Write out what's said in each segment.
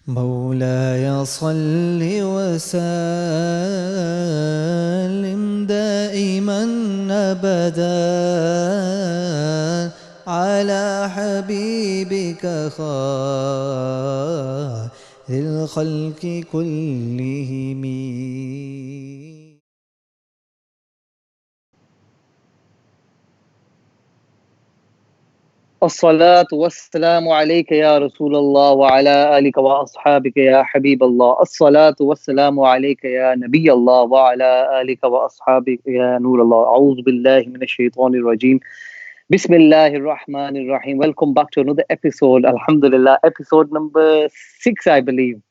مولاي صل وسلم دائما أبدا على حبيبك خير الخلق كلهم. الصلاة والسلام عليك يا رسول الله وعلى آلك وأصحابك يا حبيب الله. الصلاة والسلام عليك يا نبي الله وعلى آلك وأصحابك يا نور الله. أعوذ بالله من الشيطان الرجيم. Bismillahir Rahmanir Rahim. Welcome back to another episode. Alhamdulillah, episode number 6, I believe.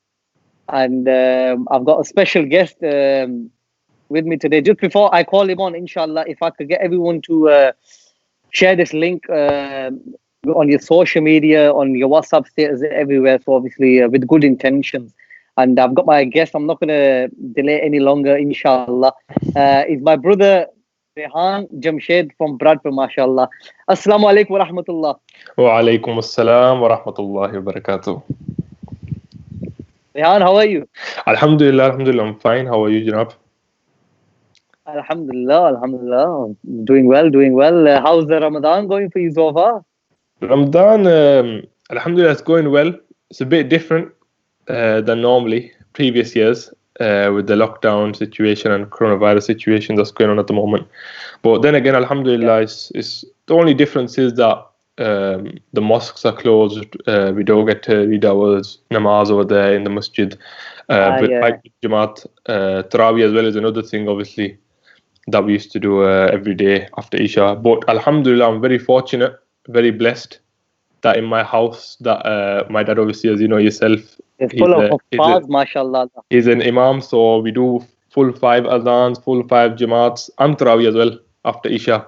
And I've got a special guest with me today. Just before I call him on, inshallah, if I could get everyone to share this link on your social media, on your WhatsApp status, everywhere. So obviously with good intentions. And I've got my guest. I'm not going to delay any longer, inshallah. Is my brother Reehan Jamshaid from Bradford, mashallah. Assalamu alaikum wa rahmatullah. Wa alaikum assalam wa rahmatullahi wa barakatuh. Reehan, how are you? Alhamdulillah, I'm fine. How are you, Janab? Alhamdulillah. Doing well. How's the Ramadan going for you so far? Ramadan, Alhamdulillah, it's going well. It's a bit different than normally, previous years, with the lockdown situation and coronavirus situation that's going on at the moment. But then again, Alhamdulillah, it's the only difference is that the mosques are closed. We don't get to read our namaz over there in the masjid. Jamaat, Tarawih as well is another thing, obviously, that we used to do every day after Isha. But Alhamdulillah, I'm very fortunate, very blessed that in my house, that my dad, obviously, as you know yourself, it's full of fads, mashallah. He's an imam, so we do full 5 adhans, full 5 jamaats, and Tarawih as well after Isha.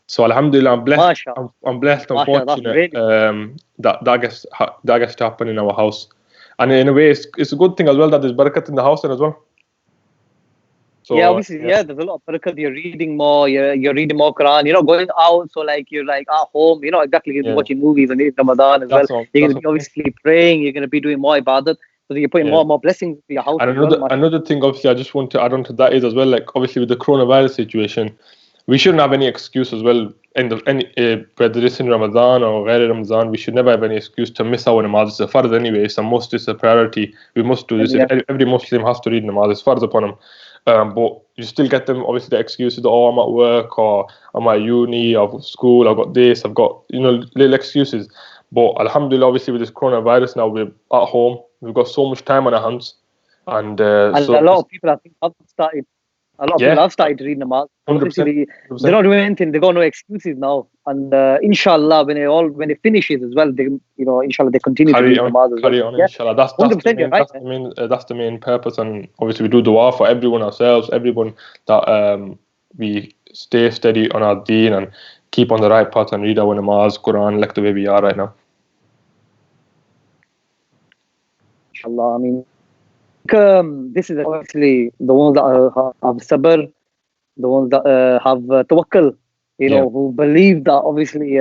So Alhamdulillah, I'm blessed. I'm blessed. I'm fortunate that gets to happen in our house, and in a way, it's a good thing as well that there's barakat in the house as well. So, there's a lot of barakat. You're reading more. You're reading more Quran. You're not going out, so you're at home. Exactly. You're watching movies and it's Ramadan as well. You're going to be obviously praying. You're going to be doing more ibadat. So you're putting more and more blessings in your house. And another thing, obviously, I just want to add on to that is as well, obviously with the coronavirus situation, we shouldn't have any excuse as well. Whether it's in Ramadan or Ghair Ramadan, we should never have any excuse to miss our namaz. It's a fard anyway. It's a must. It's a priority. We must do this. Every Muslim has to read namaz. It's fard upon him. But you still get them, obviously, the excuses, I'm at work, or I'm at uni, I've got school, I've got this, I've got, little excuses. But Alhamdulillah, obviously, with this coronavirus now, we're at home, we've got so much time on our hands. And so a lot of people, I think, have started. A lot of people have started reading namaz. 100%. They're not doing anything. They got no excuses now. And inshallah, when it finishes as well, they, inshallah, they continue to read namaz as well. Carry on, inshallah. That's the main purpose. And obviously, we do dua for everyone, ourselves, everyone, that we stay steady on our deen and keep on the right path and read our namaz, Quran, like the way we are right now. Inshallah, I mean, this is obviously the ones that have sabr, the ones that have tawakkul, who believe that obviously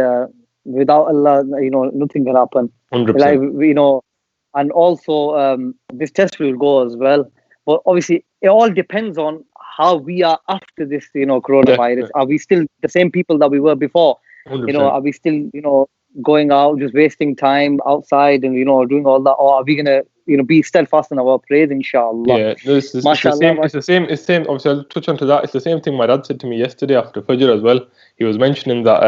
without Allah, nothing can happen. 100%. And also this test will go as well. But obviously, it all depends on how we are after this, coronavirus. Are we still the same people that we were before? 100%. Are we still, going out, just wasting time outside and, doing all that? Or are we going to, be steadfast in our praise, inshallah? Yeah, it's the same. Obviously, I'll touch on to that. It's the same thing my dad said to me yesterday after Fajr as well. He was mentioning that,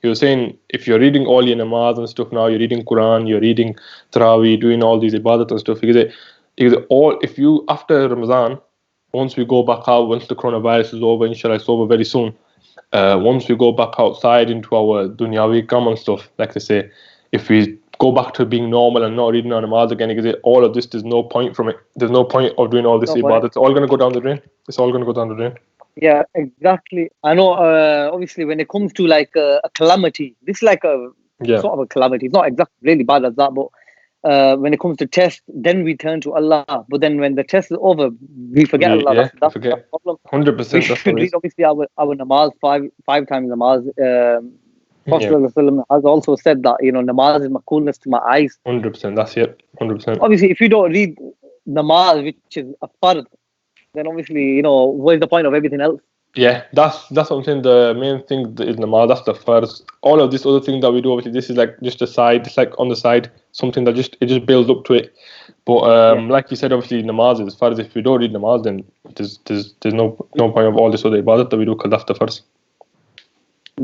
he was saying, if you're reading all your namaz and stuff now, you're reading Quran, you're reading Tarawih, doing all these ibadat and stuff, if you, after Ramadan, once we go back out, once the coronavirus is over, inshallah, it's over very soon, once we go back outside into our dunyawi kam and stuff, like they say, if we go back to being normal and not reading our namaz again, because all of this, there's no point from it. There's no point of doing all this ibadah. It's all going to go down the drain. Yeah, exactly. I know, obviously, when it comes to a calamity, this is like a sort of a calamity. It's not exactly really bad as that, but when it comes to test, then we turn to Allah. But then when the test is over, we forget Allah. That's the problem. 100%. We should read, obviously, our namaz five times namaz Prophet ﷺ has also said that, namaz is my coolness to my eyes. 100%. That's it. 100%. Obviously, if you don't read namaz, which is a fard, then obviously, what is the point of everything else? Yeah, that's what I'm saying. The main thing is namaz. That's the first. All of this other thing that we do, obviously, this is like just a side. It's like on the side, something that just builds up to it. But like you said, obviously, namaz is first. If we don't read namaz, then there's no point of all this other ibadat that we do, because that's the first.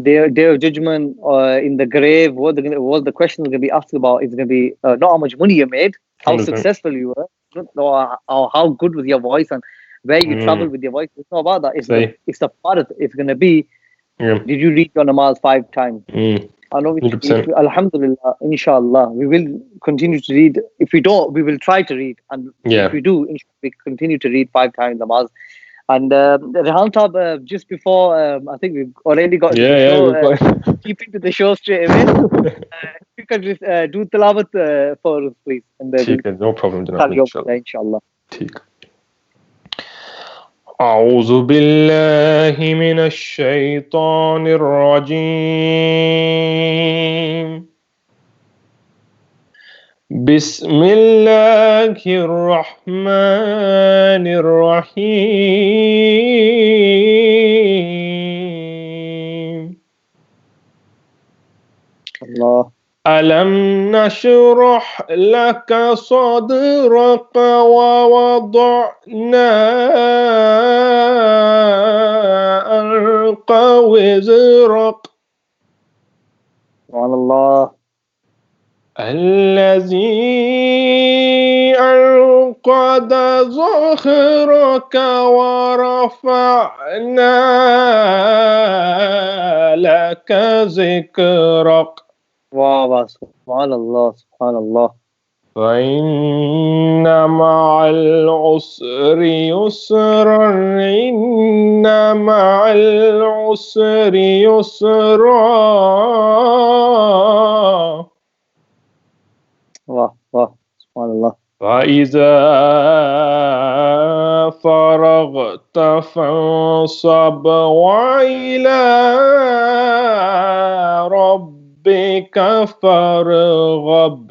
Day of judgment, in the grave, what the question is going to be asked about is going to be not how much money you made, how 100%. successful you were, or how good was your voice and where you traveled with your voice. It's not about that. It's the part. It's going to be, did you read your namaz 5 times? And obviously, alhamdulillah, inshallah, we will continue to read. If we don't, we will try to read. And if we do, we continue to read 5 times namaz. And Reehan Sahab, just before, I think we've already got into the show. Keep into the show straight away. If you can just do tilawat for us, please. And no problem. Inshallah. أعوذ بالله من الشيطان الرجيم بسم الله الرحمن الرحيم الله ألم نشرح لك صدرك ووضعنا عنك وزرك سبحان الله الذي أنقض ظهرك ورفعنا لك ذكرك سبحان الله فإن مع العسر يسرا إن مع العسر يسرا سبحان الله فإذا فرغت فانصب وإلى ربك فارغب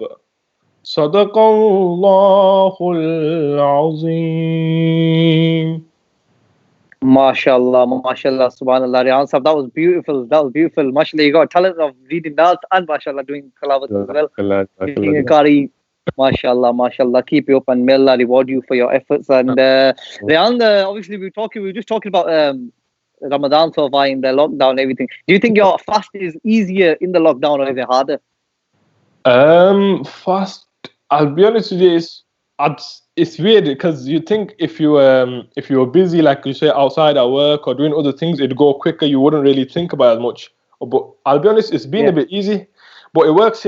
صدق الله العظيم. MashaAllah, subhanallah. Reehan Sahab, that was beautiful. MashaAllah, you got a talent of reading Naat and MashaAllah doing tilawat as well. Being a Qari, MashaAllah. Keep you up and may Allah reward you for your efforts. And Reehan, obviously we were just talking about Ramadan so far in the lockdown and everything. Do you think your fast is easier in the lockdown or is it harder? Fast, I'll be honest with you, it's weird because you think if you were busy, like you say, outside at work or doing other things, it'd go quicker. You wouldn't really think about it as much. But I'll be honest, it's been a bit easy. But it works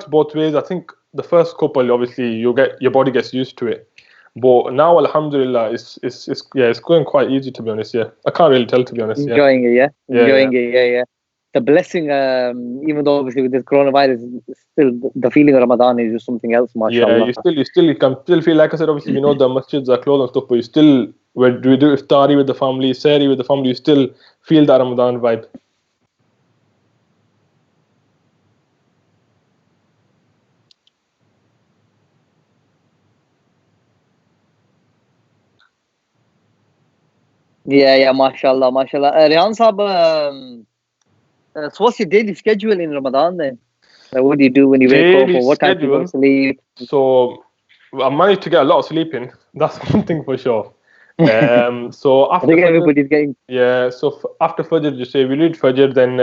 both ways. I think the first couple, obviously, your body gets used to it. But now, alhamdulillah, it's going quite easy, to be honest. Yeah, I can't really tell, to be honest. Enjoying it. The blessing, even though obviously with this coronavirus, still the feeling of Ramadan is just something else, mashallah. Yeah, you can still feel, like I said, obviously, the masjids are closed and stuff, but you still, when we do Attari with the family, Sari with the family, you still feel that Ramadan vibe. Yeah, mashallah. Reehan Sahab, so what's your daily schedule in Ramadan then? Like, what do you do when you wake up, or what time do you go to sleep? So I managed to get a lot of sleep in. That's one thing for sure. So after I think everybody's getting. Yeah, so after Fajr, you say we read Fajr, then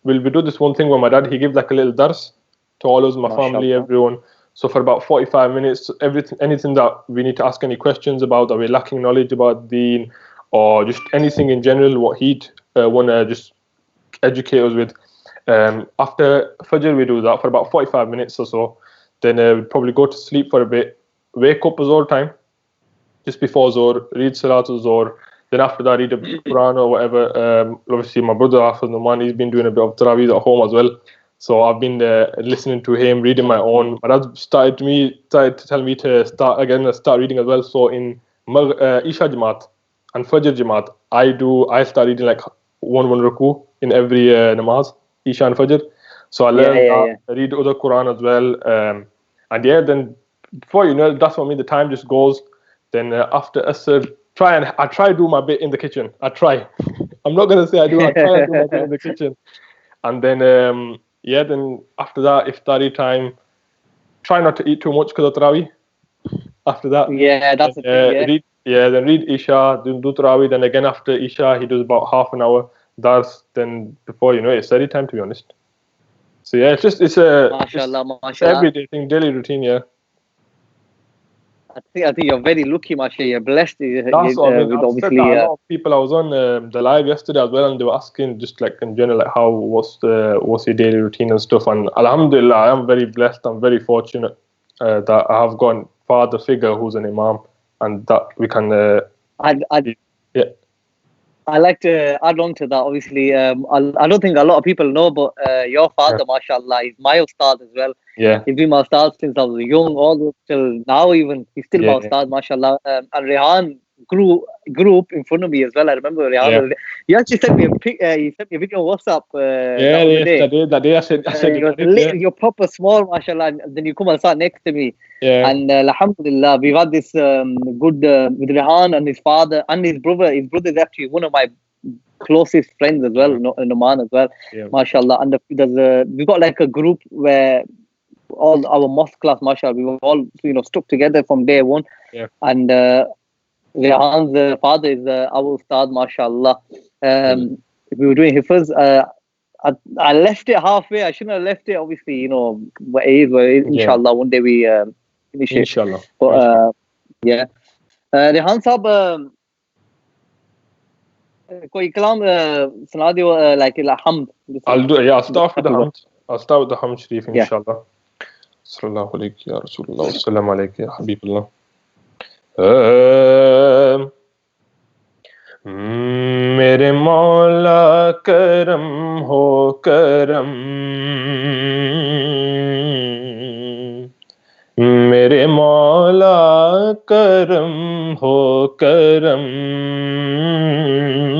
we do this one thing where my dad, he gives like a little dars to all of us, my family, everyone. So for about 45 minutes, anything that we need to ask any questions about, that we're lacking knowledge about Deen, or just anything in general, what he'd want to just educate us with. After Fajr, we do that for about 45 minutes or so. Then we'd probably go to sleep for a bit, wake up Zohr time, just before Zohr, read Salatul Zohr. Then after that, read a Quran or whatever. Obviously, my brother, Hafiz Numan, he's been doing a bit of Tarawih at home as well. So I've been listening to him, reading my own. My dad started to tell me to start reading as well. So in Isha Jamaat and Fajr Jamaat, I start reading like one ruku in every namaz. Isha and Fajr. So I learned that, I read other Quran as well. And yeah, then before you know it, that's what I mean, the time just goes. Then after Asr, I try to do my bit in the kitchen. I try. I'm not gonna say I do. I try and do my bit in the kitchen. And then then after that, Iftari time, try not to eat too much because of Tarawih. After that, that's the thing. Then read Isha, then do Tarawih. Then again after Isha, he does about half an hour Dars. Then before you know it, it's study time, to be honest. So yeah, it's a mashallah. everyday thing, daily routine. Yeah. I think you're very lucky, mashallah. You're blessed. That's what I mean. With I've said that a lot of people. I was on the live yesterday as well, and they were asking just like in general, like what's your daily routine and stuff. And Alhamdulillah, I am very blessed. I'm very fortunate that I have got a father figure who's an imam, and that we can. I like to add on to that. Obviously, I don't think a lot of people know, but your father, mashallah, is my ustad as well. Yeah. He's been my ustad since I was young, all the way till now. Even he's still my ustad, mashallah. And Reehan grew up in front of me as well. I remember Reehan. He actually sent me a he sent me a video on WhatsApp. That day I said you're proper small, mashallah. And then you come and sat next to me. Yeah. And alhamdulillah, we've had this good with Reehan and his father and his brother. His brother is actually one of my closest friends as well, Noman as well, mashallah. And we've got like a group where all our mosque class, mashallah, we were all stuck together from day one. Yeah. And Reehan's father is our ustad, mashallah. We were doing hifz. I left it halfway. I shouldn't have left it. Obviously, what it is. Inshallah, one day we finish it. Inshallah. But Reehan Sahab, कोई कलाम सुना दियो like hamd. I'll start with the hamd. I'll start with the hamd sharif, inshallah. Sallallahu alayhi ya Rasulullah, assalamu alaykum ya Habibullah. मेरे मौला करम हो करम, मेरे मौला करम हो करम,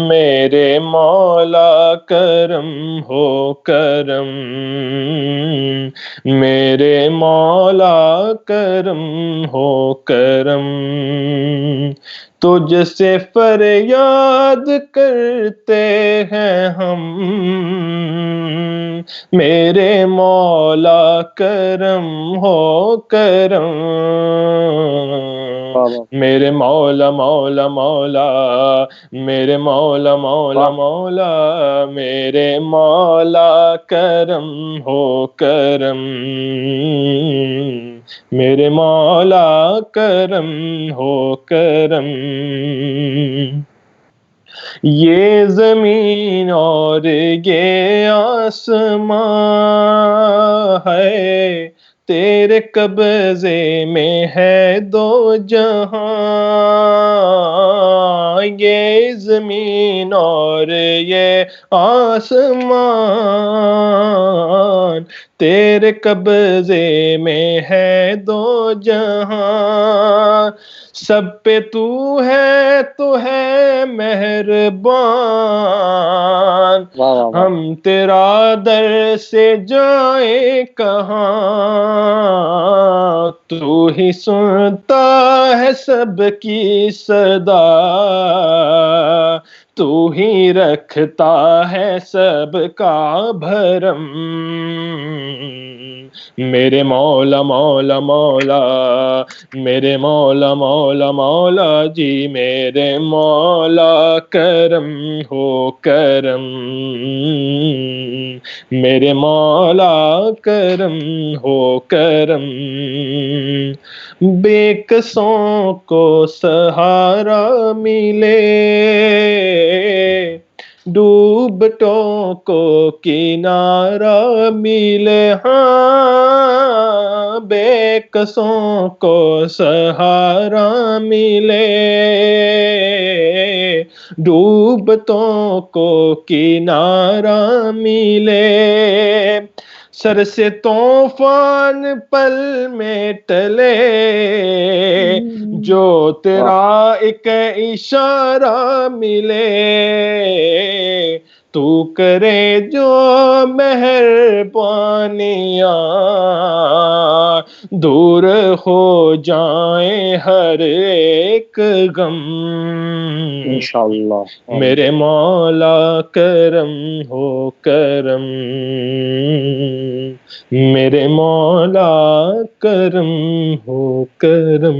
मेरे मौला करम हो करम, मेरे मौला करम हो करम, तुझसे फरियाद करते हैं हम, मेरे मौला करम हो करम, मेरे मौला मौला मौला, मेरे मौला मौला मौला, मेरे मौला करम हो करम, मेरे मौला करम हो करम। ये ज़मीन और ये आसमां है, तेरे कब्ज़े में है दो जहां, ये ज़मीन और ये आसमान, तेरे कब्ज़े में है दो जहां, सब पे तू है मेहरबान, हम तेरा दर से जाए कहाँ, तू ही सुनता है सबकी सदा, तू ही रखता है सबका भरम, मेरे मौला मौला मौला, मेरे मौला मौला मौला जी, मेरे मौला करम हो करम, मेरे मौला करम हो करम, बेकसों को सहारा मिले, डूबटों को किनारा मिले, हाँ बेकसों को सहारा मिले, डूबतों को किनारा मिले, सर से तूफान पल में टले, जो तेरा एक इशारा मिले, तू करे जो मेहरबानियां दूर हो जाए हर एक गम इंशाअल्लाह मेरे मौला करम हो करम मेरे मौला करम हो करम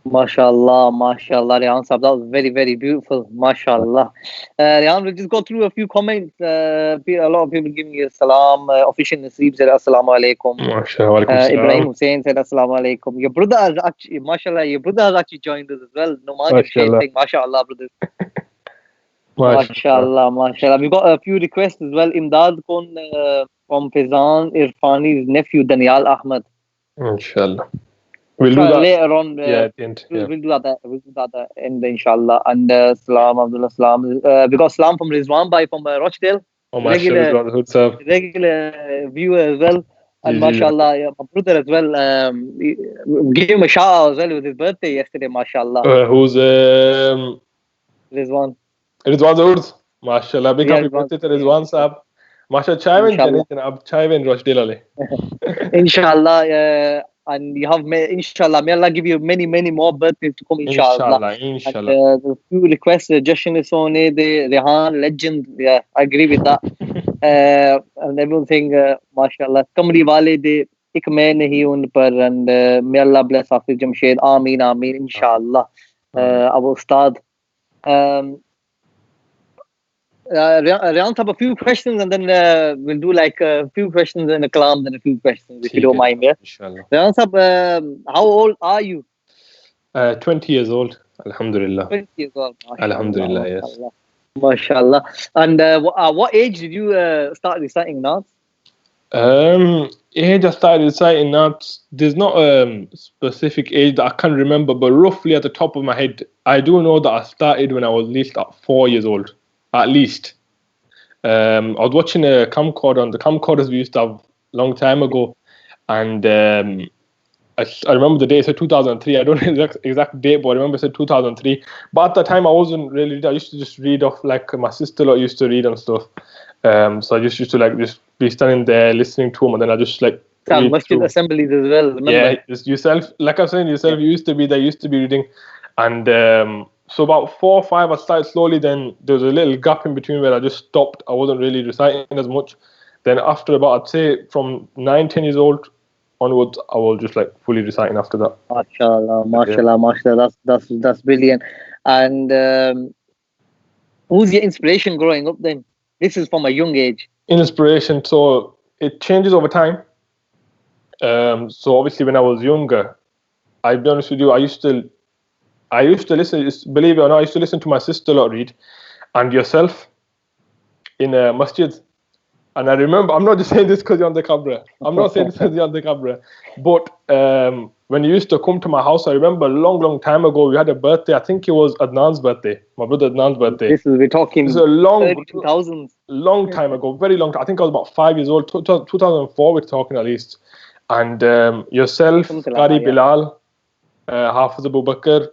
MashaAllah, MashaAllah, Rehan Sahab, that was very, very beautiful. MashaAllah. Rehan, we'll just go through a few comments. A lot of people giving you salam. Official Naseeb said assalamu alaikum. MashaAllah. Ibrahim Hussain said assalamu alaikum. Your brother has actually, MashaAllah, your brother has actually joined us as well. Naat Jamshaid saying MashaAllah, brothers. MashaAllah, MashaAllah. We've got a few requests as well. Imdad Kon from Fizan Irfani's nephew, Daniel Ahmed. Inshallah. We'll do that later on. At the end. We'll do that. We'll do that at the end, inshallah. And Salam, Abdullah Salam. We got Salam from Rizwan Bhai from Rochdale. Regular viewer as well. And mashallah, my brother as well. Gave him a shout out as well. It was his birthday yesterday, mashallah. Who's Rizwan. Rizwan's Urd. Mashallah. Big happy birthday to Rizwan Sahab. Mashallah, chaiven janab chaiven Rochdale ale. Inshallah. And you have, inshallah, may Allah give you many, many more birthdays to come, inshallah. Inshallah. And the few requests, Jashan Sone, the Rehan legend, yeah, I agree with that. And everyone saying, mashallah, Kamri Wale de ik main nahi un par, and may Allah bless Hafiz Jamshaid, Ameen, Ameen, inshallah. Our Ustad. Rehan have a few questions, and then we'll do like a few questions and a kalam, then a few questions, if you don't mind. Yeah. Rehan Sahab, how old are you? 20 years old. Alhamdulillah. 20 years old. Alhamdulillah, yes. MashaAllah. And what age did you start reciting Naat? Age I started reciting Naat, there's not a specific age that I can remember, but roughly at the top of my head, I do know that I started when I was at least at 4 years old. At least. I was watching a camcorder on the camcorders we used to have a long time ago, and I remember the date, it said 2003. I don't know the exact date, but I remember it said 2003. But at the time, I wasn't really, I used to just read off like my sister used to read and stuff. So I just used to like just be standing there listening to them, and then I just like Masjid assemblies as well, remember? Yeah, just yourself, like I was saying, yourself, you used to be there, you used to be reading, and so about 4 or 5, I started slowly. Then there was a little gap in between where I just stopped. I wasn't really reciting as much. Then after about, I'd say from 9, 10 years old onwards, I was just like fully reciting after that. MashaAllah, MashaAllah, MashaAllah. That's brilliant. And who's your inspiration growing up then? This is from a young age. Inspiration, so it changes over time. So obviously when I was younger, I'll be honest with you, I used to listen, believe it or not, I used to listen to my sister a lot read, and yourself in a masjid. And I remember, I'm not just saying this because you're on the camera. I'm not saying this because you're on the camera. But when you used to come to my house, I remember a long, long time ago, we had a birthday. I think it was Adnan's birthday, my brother Adnan's birthday. We're talking this is a long 2000s. Long time ago, very long time. I think I was about 5 years old, 2004 we're talking at least. And yourself, Qari Bilal, Hafiz Abu Bakr,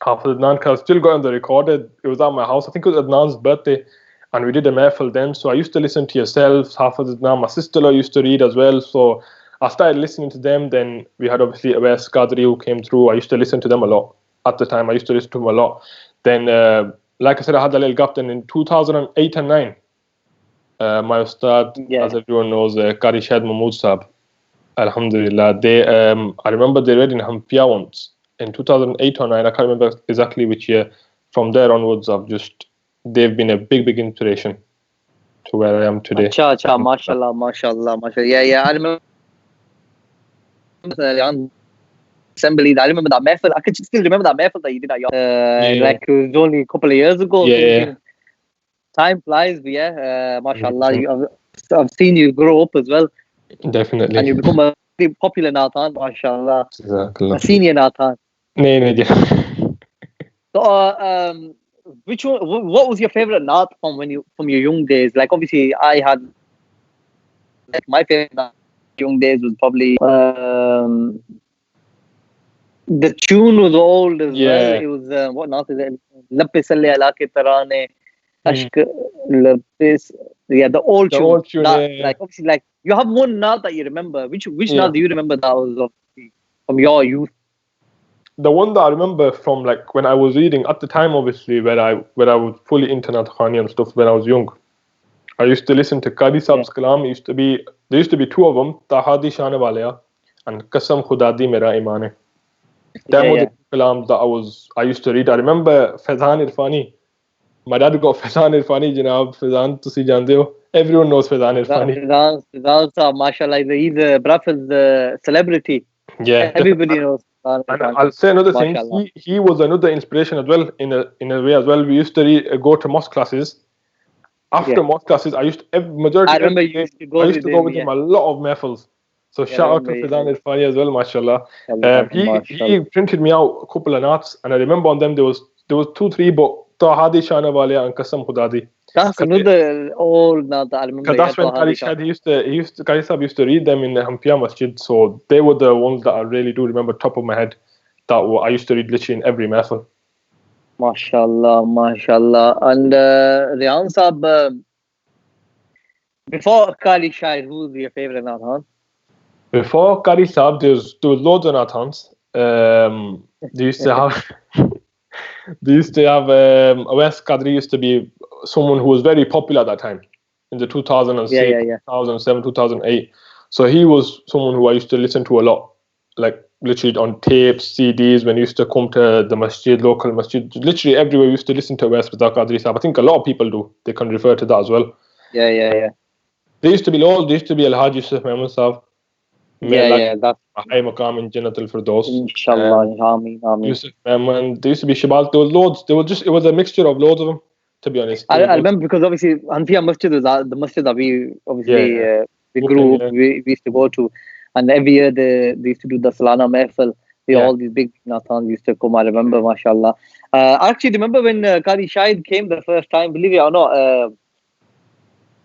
Hafiz Adnan, I still got on the recorded. It was at my house. I think it was Adnan's birthday. And we did a mehfil then. So I used to listen to yourself, Hafiz Adnan. My sister used to read as well. So I started listening to them. Then we had obviously Awais Qadri who came through. I used to listen to them a lot. At the time, I used to listen to them a lot. Then, like I said, I had a little gap. Then in 2008 and 9, my Ustad, as everyone knows, Qari Shahid Mahmood Sahab, Alhamdulillah, I remember they read in Hampiya once. In 2008 or 9, I can't remember exactly which year. From there onwards, they've been a big, big inspiration to where I am today. Mashallah, mashallah. Yeah, I remember assemblies. I remember that mehfil. I can still remember that mehfil that you did at your, like it was only a couple of years ago. Yeah. Time flies, but yeah, mashallah. I've seen you grow up as well. Definitely. And you become a very popular Naatan, mashallah. Exactly. A senior Naatan. Yeah. So, which one? What was your favorite Naat from your young days? Like obviously, I had my favorite Naat young days was probably the tune was old as well. It was what Naat is it? Labbe Salli Ala Ke Tarane. Ashk, this, the old The tune. old tune, That, yeah. like obviously, like you have one Naat that you remember. Which Yeah. Naat do you remember that was from your youth? The one that I remember from like when I was reading at the time, obviously, where I was fully into Naat Khani and stuff when I was young. I used to listen to Qari Saab's kalam. There used to be two of them, Tahadi Shane Walaya and Qasam Khuda Di Mera Iman hai. Them were the kalam that I used to read. I remember Faizan Irfani. My dad got Faizan Irfani, Janab. Faizan, tusi jante ho. Everyone knows Faizan Irfani. Faizan Saab, mashallah, he's a Bradford's celebrity. Yeah. Everybody knows. And I'll say another thing. He was another inspiration as well in a way as well. We used to go to mosque classes. After mosque classes, I remember you used to go with him a lot of mehfils. So shout out to Faizan Irfani as well, mashallah. He printed me out a couple of naats, and I remember on them there was 2-3, but Tahadi Shana Walia and Qasam Khudadi. That's another old naat that I remember. Because that's when Qari Shahid Qari Sahib used to read them in the Hampiya Masjid. So they were the ones that I really do remember top of my head that I used to read literally in every mehfil. MashaAllah, MashaAllah. And Reehan Saab, before Qari Shahid, who's your favorite Naat? Before Qari Sahib, there was loads of Naat. They used to have Awais Qadri used to be someone who was very popular at that time in the 2006, 2007, 2008. So he was someone who I used to listen to a lot, like literally on tapes, CDs, when he used to come to the masjid, local masjid, literally everywhere we used to listen to Awais Qadri Sahib. I think a lot of people do. They can refer to that as well. Yeah. There used to be loads. There used to be Al-Haj Yusuf Mehmed Sahib. That's high maqam in Jannat al-Firdaus. Inshallah, Ameen. Yusuf Mehmed. There used to be Shabal. There was loads. It was a mixture of loads of them, to be honest. I remember because obviously Hanfiya Masjid was the masjid that we obviously we grew we used to go to, and every year they used to do the Salana Mehfil. All these big Nathans used to come. I remember, mashallah. I actually remember when Qari Shahid came the first time. Believe it or not,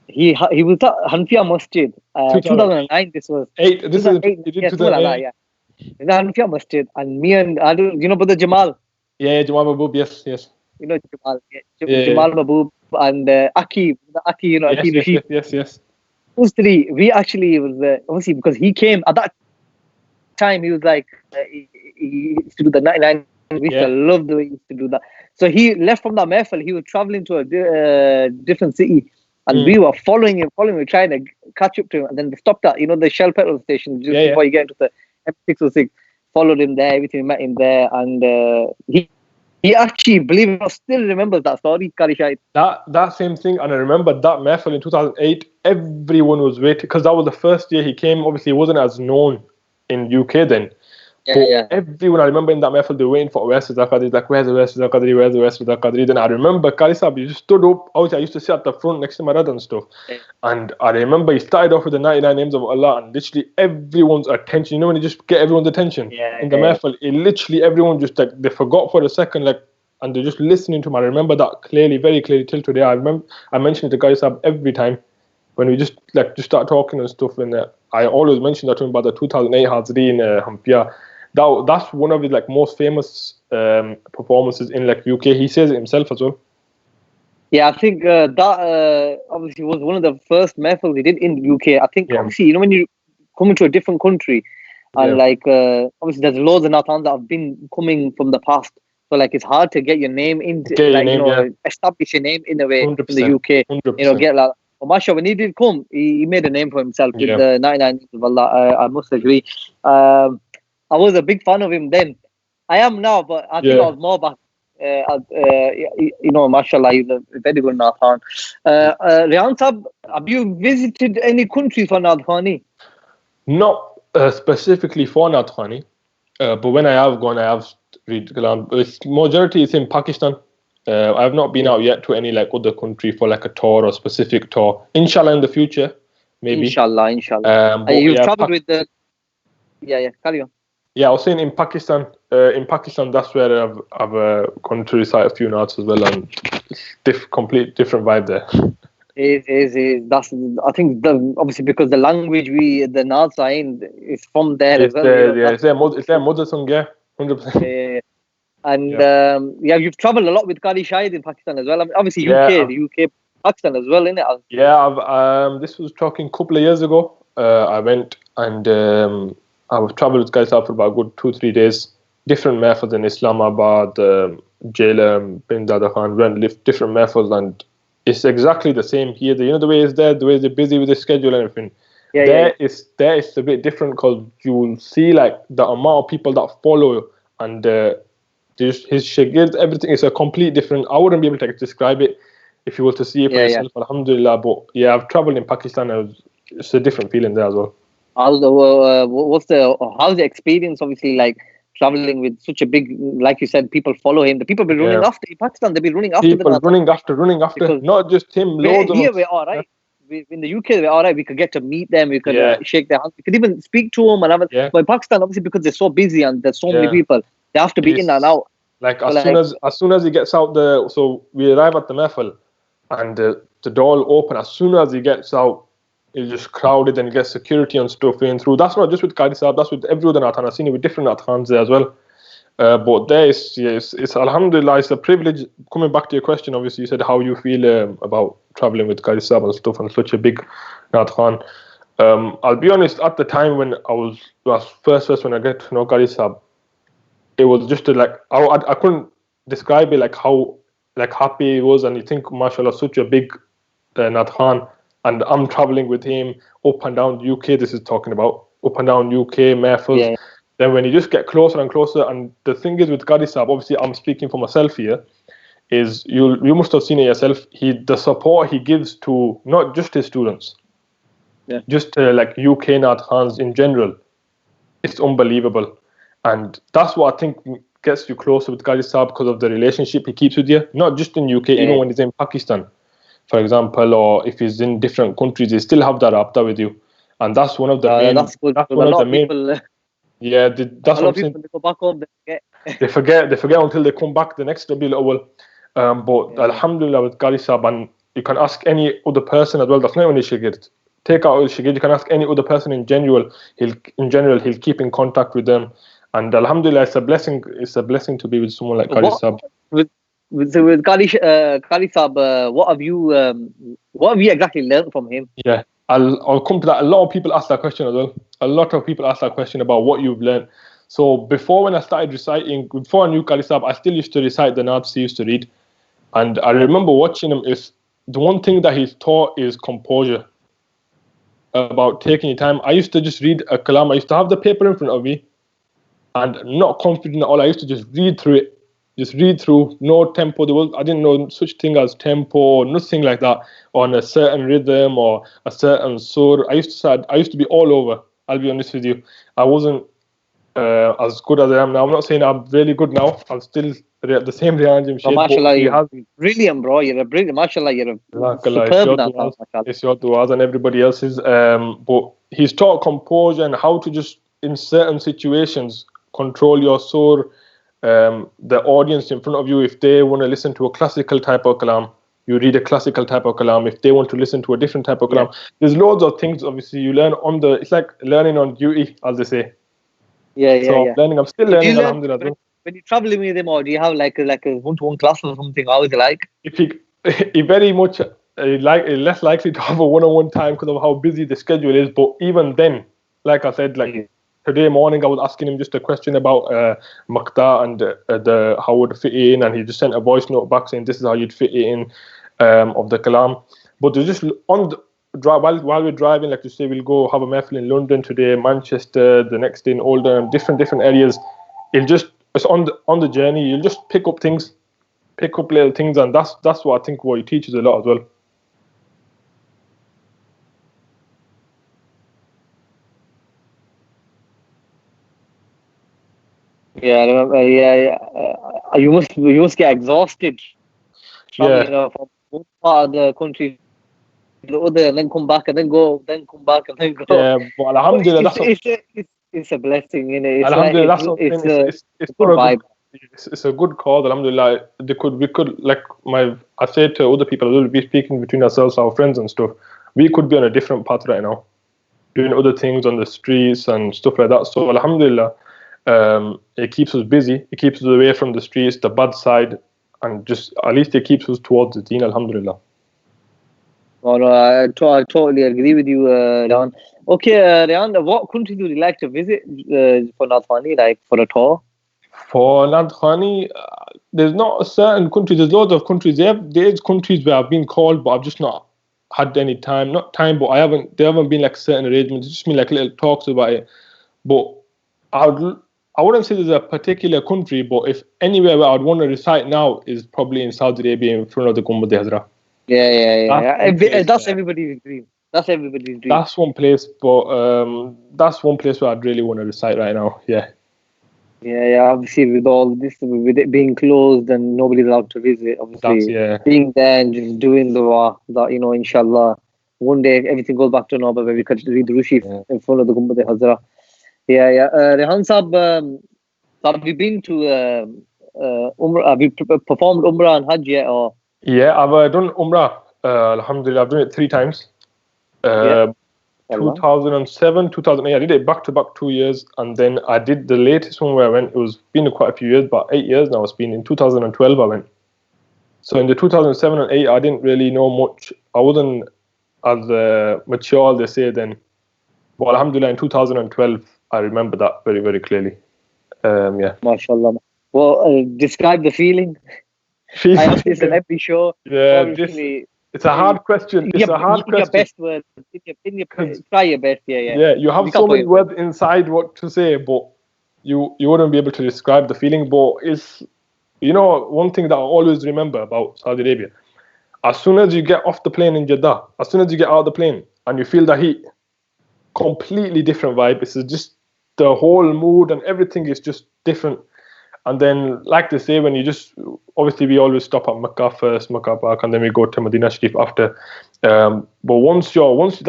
he was at Hanfiya Masjid. 2009. This was 8. This is 2008. Yeah. In the Hanfiya Masjid, and me and brother Jamal. Yeah, Jamal Mahbub. Yes. You know Jamal. Jamal Mahbub and Aki. Aki, Aki. Yes. Those three. We actually was obviously because he came at that time. He was like he used to do the 99. We used to love the way he used to do that. So he left from that mehfil. He was traveling to a different city. And we were following him, trying to catch up to him. And then they stopped at, the Shell petrol station just before you get into the M606. Followed him there, everything, met him there. And he actually, believe it or not, still remembers that story, Qari Shahid. That same thing. And I remember that mehfil in 2008, everyone was waiting. Because that was the first year he came. Obviously, he wasn't as known in UK then. Everyone, I remember in that mehfil, they were waiting for Awais Qadri. Like, where's Awais Qadri? Where's Awais Qadri? Then I remember Qari Sahib, he just stood up. I used to sit at the front next to my dad and stuff. And I remember he started off with the 99 names of Allah, and literally everyone's attention. You know when you just get everyone's attention in the mehfil, literally everyone just like they forgot for a second, like, and they're just listening to him. I remember that clearly, very clearly till today. I mentioned it to Qari Sahib every time when we just start talking and stuff. And I always mention that to him about the 2008 Hazri in Hampiya. That's one of his most famous performances in UK. He says it himself as well. Yeah, I think that obviously was one of the first mehfils he did in UK. I think obviously when you come into a different country and obviously there's loads of Nathans that have been coming from the past. So it's hard to get your name into establish your name in a way 100%, in the UK. 100%. Get like. But Masha, when he did come, he made a name for himself with the 99 names of Allah. I must agree. I was a big fan of him then. I am now, but I think I was more back. Mashallah, he's a very good Nathan. Reehan Saab, have you visited any countries for Naat Khani? Not specifically for Naat Khani, but when I have gone, I have read Kalam. Majority is in Pakistan. I have not been out yet to any other country for a tour or specific tour. Inshallah, in the future, maybe. Inshallah. You've traveled with the. Carry on. Yeah, I was saying in Pakistan, that's where I've gone to recite a few naats as well, and complete different vibe there. That's I think obviously because the language the naats are in is from there as well. It's their mother tongue, 100%. And you've traveled a lot with Qari Shahid in Pakistan as well. I mean, obviously, Yeah, UK, Pakistan as well, innit? yeah. This was talking a couple of years ago. I went and I've traveled with Qari Sahib for about a good 2-3 days. Different methods in Islamabad, Jailam, Bin Dada Khan, went different methods, and it's exactly the same here. The way it's there, the way they're busy with the schedule and everything. There is a bit different because you'll see like the amount of people that follow and his shagirs, everything is a complete different. I wouldn't be able to describe it if you were to see it for yourself. Alhamdulillah, but yeah, I've traveled in Pakistan and it's a different feeling there as well. How's the experience? Obviously, like traveling with such a big, like you said, people follow him. The people be running after in Pakistan. They be running after people the running after. Because not just him. Loads of here we're all right. In the UK, we're all right. We could get to meet them. We could shake their hands. We could even speak to them. And but in Pakistan, obviously, because they're so busy and there's so many people, they have to be in and out. Like as soon as he gets out so we arrive at the mahfal and the door will open. As soon as he gets out, it's just crowded and he gets security and stuff in through. That's not just with Qari Sahib, that's with every other Naat Khan. I've seen it with different Naat Khans there as well. But there is, it's Alhamdulillah, it's a privilege. Coming back to your question, obviously you said how you feel about traveling with Qari Sahib and stuff and such a big Naat Khan. I'll be honest, at the time when I was first when I get to know Qari Sahib, it was just I couldn't describe it like how happy he was, and you think mashallah such a big Naat Khan, and I'm traveling with him up and down the UK. This is talking about up and down UK mahfils. Then when you just get closer and closer, and the thing is with Qari Sahib, obviously I'm speaking for myself here, is you must have seen it yourself. The support he gives to not just his students, just like UK Naat Khans in general, it's unbelievable. And that's what I think gets you closer with Qari Sahib, because of the relationship he keeps with you, not just in UK, even when he's in Pakistan, for example, or if he's in different countries, they still have that rabta with you. And that's one of the main. That's good. That's one of the main. People, that's what I'm saying. They go back home, they forget until they come back the next Rabiul Awwal. But Alhamdulillah with Qari Sahib, and you can ask any other person as well. That's not only Shagird. Take out Shagird, you can ask any other person in general. He'll keep in contact with them. And Alhamdulillah, it's a blessing. It's a blessing to be with someone like Qari Sahib. With Qari Sahib, what have you exactly learned from him? Yeah, I'll come to that. A lot of people ask that question as well. A lot of people ask that question about what you've learned. So before, when I started reciting, before I knew Qari Sahib, I still used to recite the Naats he used to read. And I remember watching him. Is the one thing that he's taught is composure. About taking your time. I used to just read a kalam. I used to have the paper in front of me, and not confident at all. I used to just read through it. Just read through, no tempo. I didn't know such thing as tempo or nothing like that, on a certain rhythm or a certain sur. I used to be all over. I'll be honest with you. I wasn't as good as I am now. I'm not saying I'm really good now. I'm still the same Reehan Jamshaid. Mashallah, you're brilliant, bro. You're a brilliant. Mashallah, you're a superb now. It's your du'as and everybody else's. But he's taught composure and how to just, in certain situations, control your sur. The audience in front of you, if they want to listen to a classical type of kalam, you read a classical type of kalam. If they want to listen to a different type of kalam, there's loads of things. Obviously, you learn it's like learning on duty, as they say. I'm still learning. Alhamdulillah. When you're traveling with him, or do you have like a one-to-one class or something? How is it like? If he very much less likely to have a one-on-one time because of how busy the schedule is. But even then, like I said, today morning I was asking him just a question about Maqta and how would it fit in, and he just sent a voice note back saying this is how you'd fit it in of the kalam. But there's just on the drive, while we're driving, like you say, we'll go have a mahfil in London today, Manchester, the next day in Oldham, different areas. It's on the journey. You'll just pick up little things, and that's what I think what he teaches a lot as well. Yeah, I remember. You must get exhausted. From one part of the country to the other, and then come back, and then go, then come back, and then go. Yeah, but Alhamdulillah, it's a blessing, innit? Alhamdulillah, it's a good vibe. It's a good cause. Alhamdulillah, we could I say to other people, we'll be speaking between ourselves, our friends and stuff. We could be on a different path right now, doing other things on the streets and stuff like that. So Alhamdulillah. It keeps us busy. It keeps us away from the streets, the bad side, and just at least it keeps us towards the deen. Alhamdulillah. Oh, no, I totally agree with you, Rehan. Okay, Rehan, what country do you like to visit for Naat Khani, like for a tour? For Naat Khani, there's not a certain country. There's loads of countries. There's countries where I've been called, but I've just not had any time. Not time, but there haven't been like certain arrangements. It's just been like little talks about it. But I wouldn't say there's a particular country, but if anywhere where I'd want to recite now is probably in Saudi Arabia in front of the Gumbad Hazra. Yeah. That's everybody's dream. That's everybody's dream. That's one place, but that's one place where I'd really want to recite right now. Yeah. Yeah. Obviously, with all this, with it being closed and nobody's allowed to visit, obviously, being there and just doing the that, inshallah, one day everything goes back to normal where we could read the Rushi in front of the Gumbad Hazra. Yeah. Rehan Saab, have you been to Umrah? Have you performed Umrah and Hajj yet? Or? Yeah, I've done Umrah. Alhamdulillah, I've done it 3 times. 2007, 2008. I did it back to back 2 years, and then I did the latest one where I went. It was been quite a few years, about 8 years now. It's been in 2012. I went. So in the 2007 and 8, I didn't really know much. I wasn't as mature, they say then. But alhamdulillah, in 2012, I remember that very, very clearly. Yeah. MashaAllah. Well, describe the feeling. I ask this in every show. Yeah, it's a hard question. It's a hard question. Your best words. Try your best. Yeah. Yeah, you have so many words inside what to say, but you wouldn't be able to describe the feeling. But it's, one thing that I always remember about Saudi Arabia. As soon as you get off the plane in Jeddah, as soon as you get out of the plane and you feel the heat, completely different vibe. It's just the whole mood and everything is just different. And then, like they say, when you obviously we always stop at Makkah first, Makkah Park, and then we go to Medina Sharif after. But once you're off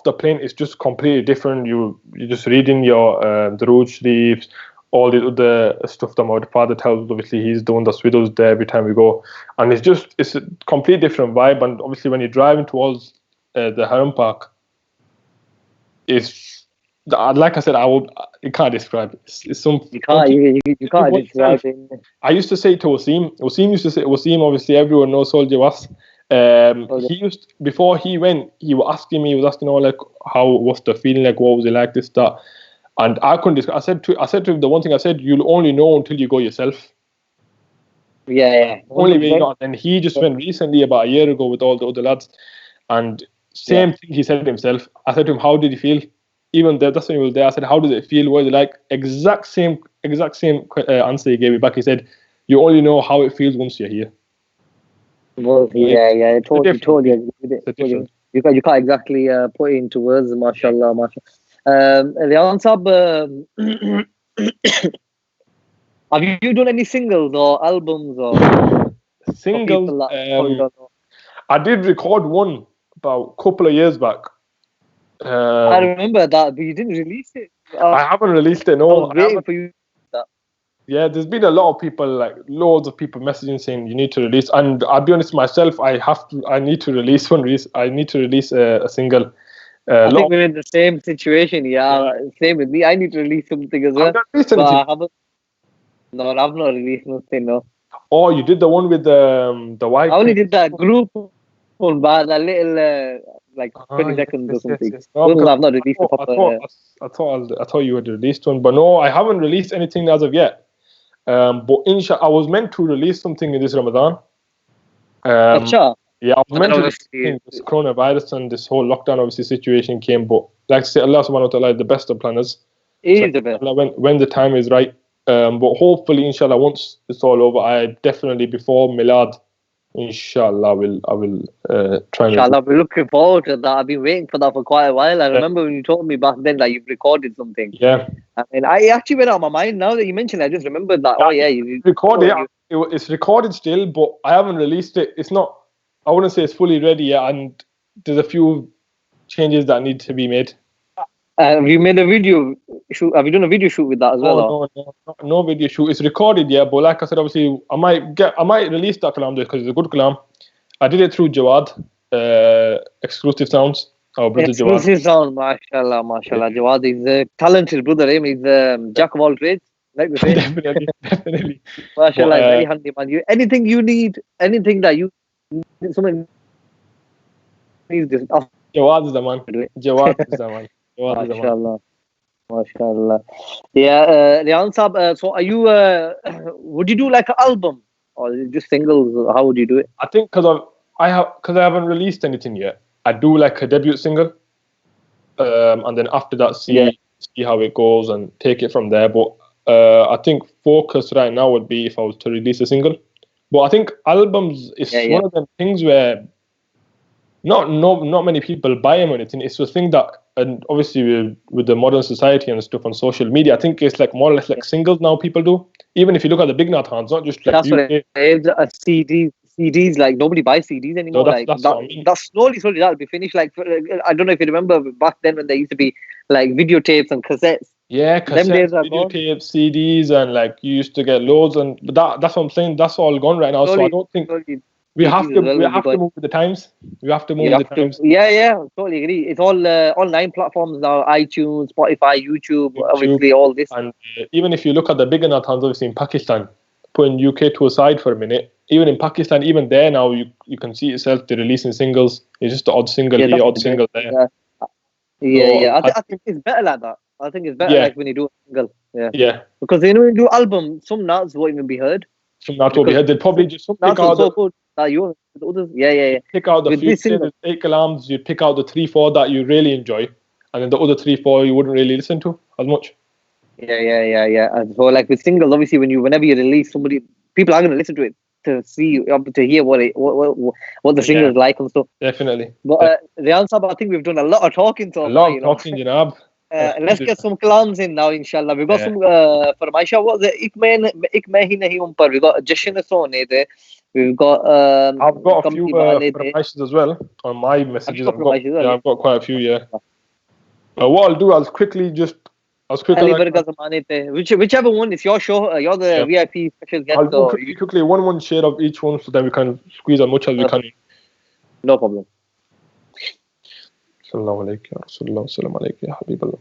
the plane, it's just completely different. You're just reading your Durood Sharifs, all the other stuff that my father tells us. Obviously, he's the one that's with us there every time we go, and it's a completely different vibe. And obviously, when you're driving towards the Haram Park, it's like I said, you can't describe it. It's some you can't describe it. I used to say to Wasim used to say, obviously everyone knows Soldier was. Before he went, he was asking like what's the feeling like, what was it like, this, that, and I couldn't describe. I said to him the one thing I said, you'll only know until you go yourself. Yeah. Only way you know. And he just went recently about a year ago with all the other lads, and same thing he said himself. I said to him, how did he feel? Even there, that's when he was there. I said, how does it feel? What is it like? Exact same answer he gave me back. He said, you only know how it feels once you're here. Well, yeah. Totally agree with it. You can't exactly put it into words. MashaAllah. Rehan Saab, have you done any singles or albums or singles? I did record one about a couple of years back. I remember that, but you didn't release it. I haven't released it. No, I was waiting for you. Yeah, there's been a lot of people, loads of people messaging saying you need to release. And I'll be honest, myself, I need to release one. I need to release a single. I think we're in the same situation. Yeah, same with me. I need to release something as well. I haven't. No, I've not released nothing. No. Oh, you did the one with the wife. I only did that group one, but a little 20 seconds or something. Yes. No, I've not released a proper. I thought you had released one, but no, I haven't released anything as of yet. But inshallah, I was meant to release something in this Ramadan. Yeah, I was meant to release this coronavirus and this whole lockdown obviously situation came, but like I say, Allah subhanahu wa ta'ala is the best of planners. He is the best. When the time is right. But hopefully, inshallah, once it's all over, I definitely before Milad, inshallah, I will try. Inshallah, we're looking forward to that. I've been waiting for that for quite a while. I remember when you told me back then that you've recorded something. Yeah. And I actually went out of my mind. Now that you mentioned it, I just remembered that. You recorded it. It's recorded still, but I haven't released it. It's not. I wouldn't say it's fully ready yet, and there's a few changes that need to be made. Have you made a video shoot? Have you done a video shoot with that as well? No video shoot. It's recorded, yeah. But like I said, obviously, I might release that kalam because it's a good kalam. I did it through Jawad, Exclusive Sounds. Our brother Jawad. Exclusive sound, mashallah, mashallah. Jawad is a talented brother. He's jack of all trades, like we say. Definitely, definitely. Mashallah, But, very handy man. Anything you need, anything that you someone needs, just ask Jawad is the man. to do it. Jawad is the man. Jawad is the man. Mashallah, mashallah. Yeah, Rehan Saab, so are you? Would you do like an album or just singles? How would you do it? I think because I haven't released anything yet. I do like a debut single, and then after that, see how it goes and take it from there. But I think focus right now would be if I was to release a single. But I think albums is one of them things where not many people buy them or anything. It's a thing that, and obviously with the modern society and stuff on social media, I think it's like more or less like singles now people do. Even if you look at the big Nathans, not just like that's what it is. A CD. CDs, like nobody buys CDs anymore. So that's what I mean. That slowly that'll be finished. Like I don't know if you remember back then when there used to be like videotapes and cassettes. Yeah, cassettes, videotapes, CDs, and like you used to get loads. And that's what I'm saying. That's all gone right now. So I don't think we have to move with the times. We have to move with the times. Yeah, totally agree. It's all online platforms now: iTunes, Spotify, YouTube, obviously all this. And even if you look at the bigger Nathans, obviously in Pakistan, putting UK to a side for a minute. Even in Pakistan, even there now, you can see itself. They're releasing singles. It's just the odd single here, odd single there. Yeah. I think it's better like that. I think it's better like when you do a single. Yeah. Because when you do album, some Naats won't even be heard. Some Naats won't be heard. They'll probably just pick out the others. Pick out the few singles, 8 kalams. You pick out the 3-4 that you really enjoy, and then the other 3-4 you wouldn't really listen to as much. Yeah. And so like with singles, obviously whenever you release somebody, people are going to listen to it. To hear what the singer is like and stuff. Definitely. But Rehan Saab, I think we've done a lot of talking. A lot of talking, Janab. Let's get some kalams in now, inshallah. We've got some farmaisha. What was it? Ik mein hi nahi um par. We've got Jashan Sone there. We've got I've got a few farmaishas as well on my messages. I've got quite a few. What I'll do, I'll quickly just. Whichever one, it's your show. You're the VIP special guest. I'll do quickly one share of each one so that we can squeeze as much as we can. No problem. Sallallahu alayhi wa sallam, salam alayhi ya Habiballah.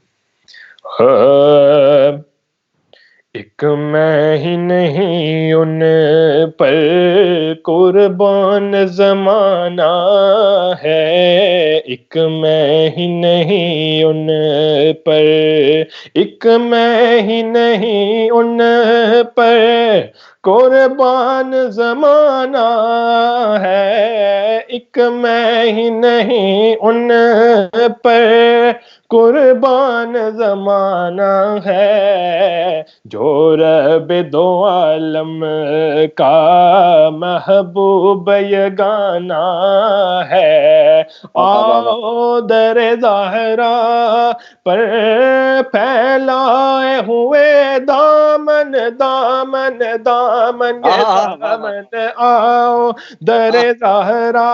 एक मैं ही नहीं उन पर कुर्बान ज़माना है एक मैं ही नहीं उन पर एक मैं ही नहीं उन पर कुर्बान ज़माना है एक मैं ही नहीं उन पर कुर्बान ज़माना है जो रब दो आलम का महबूब यगाना है आओ दर ज़हरा पर फैलाए हुए दामन दामन दामन दामन आओ दर ज़हरा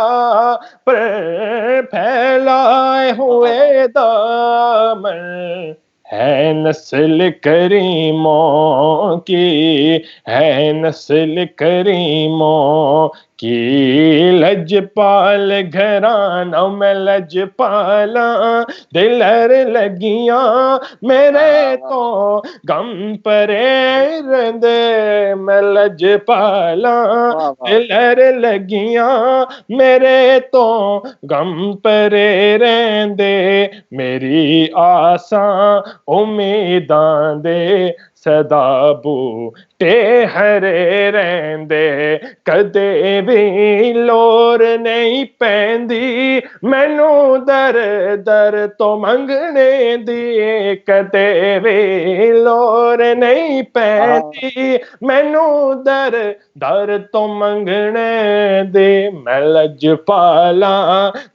पर फैलाए हुए दामन है नस्ल करीमों की है नस्ल करीमों की लजपाल घराना में लजपाला दिलर लगियां मेरे तो गम परे रंदे मैं लजपाला दिलर लगियां मेरे तो गम परे रहंदे मेरी आसां उम्मीदां दे सदा बूटे हरे रहंदे कदे भी लोर नहीं पैंदी मैनू दर दर तो मंगने दी कदे भी लोर नहीं पैंदी मैनू दर दर तो मंगने दे मैं लजपाला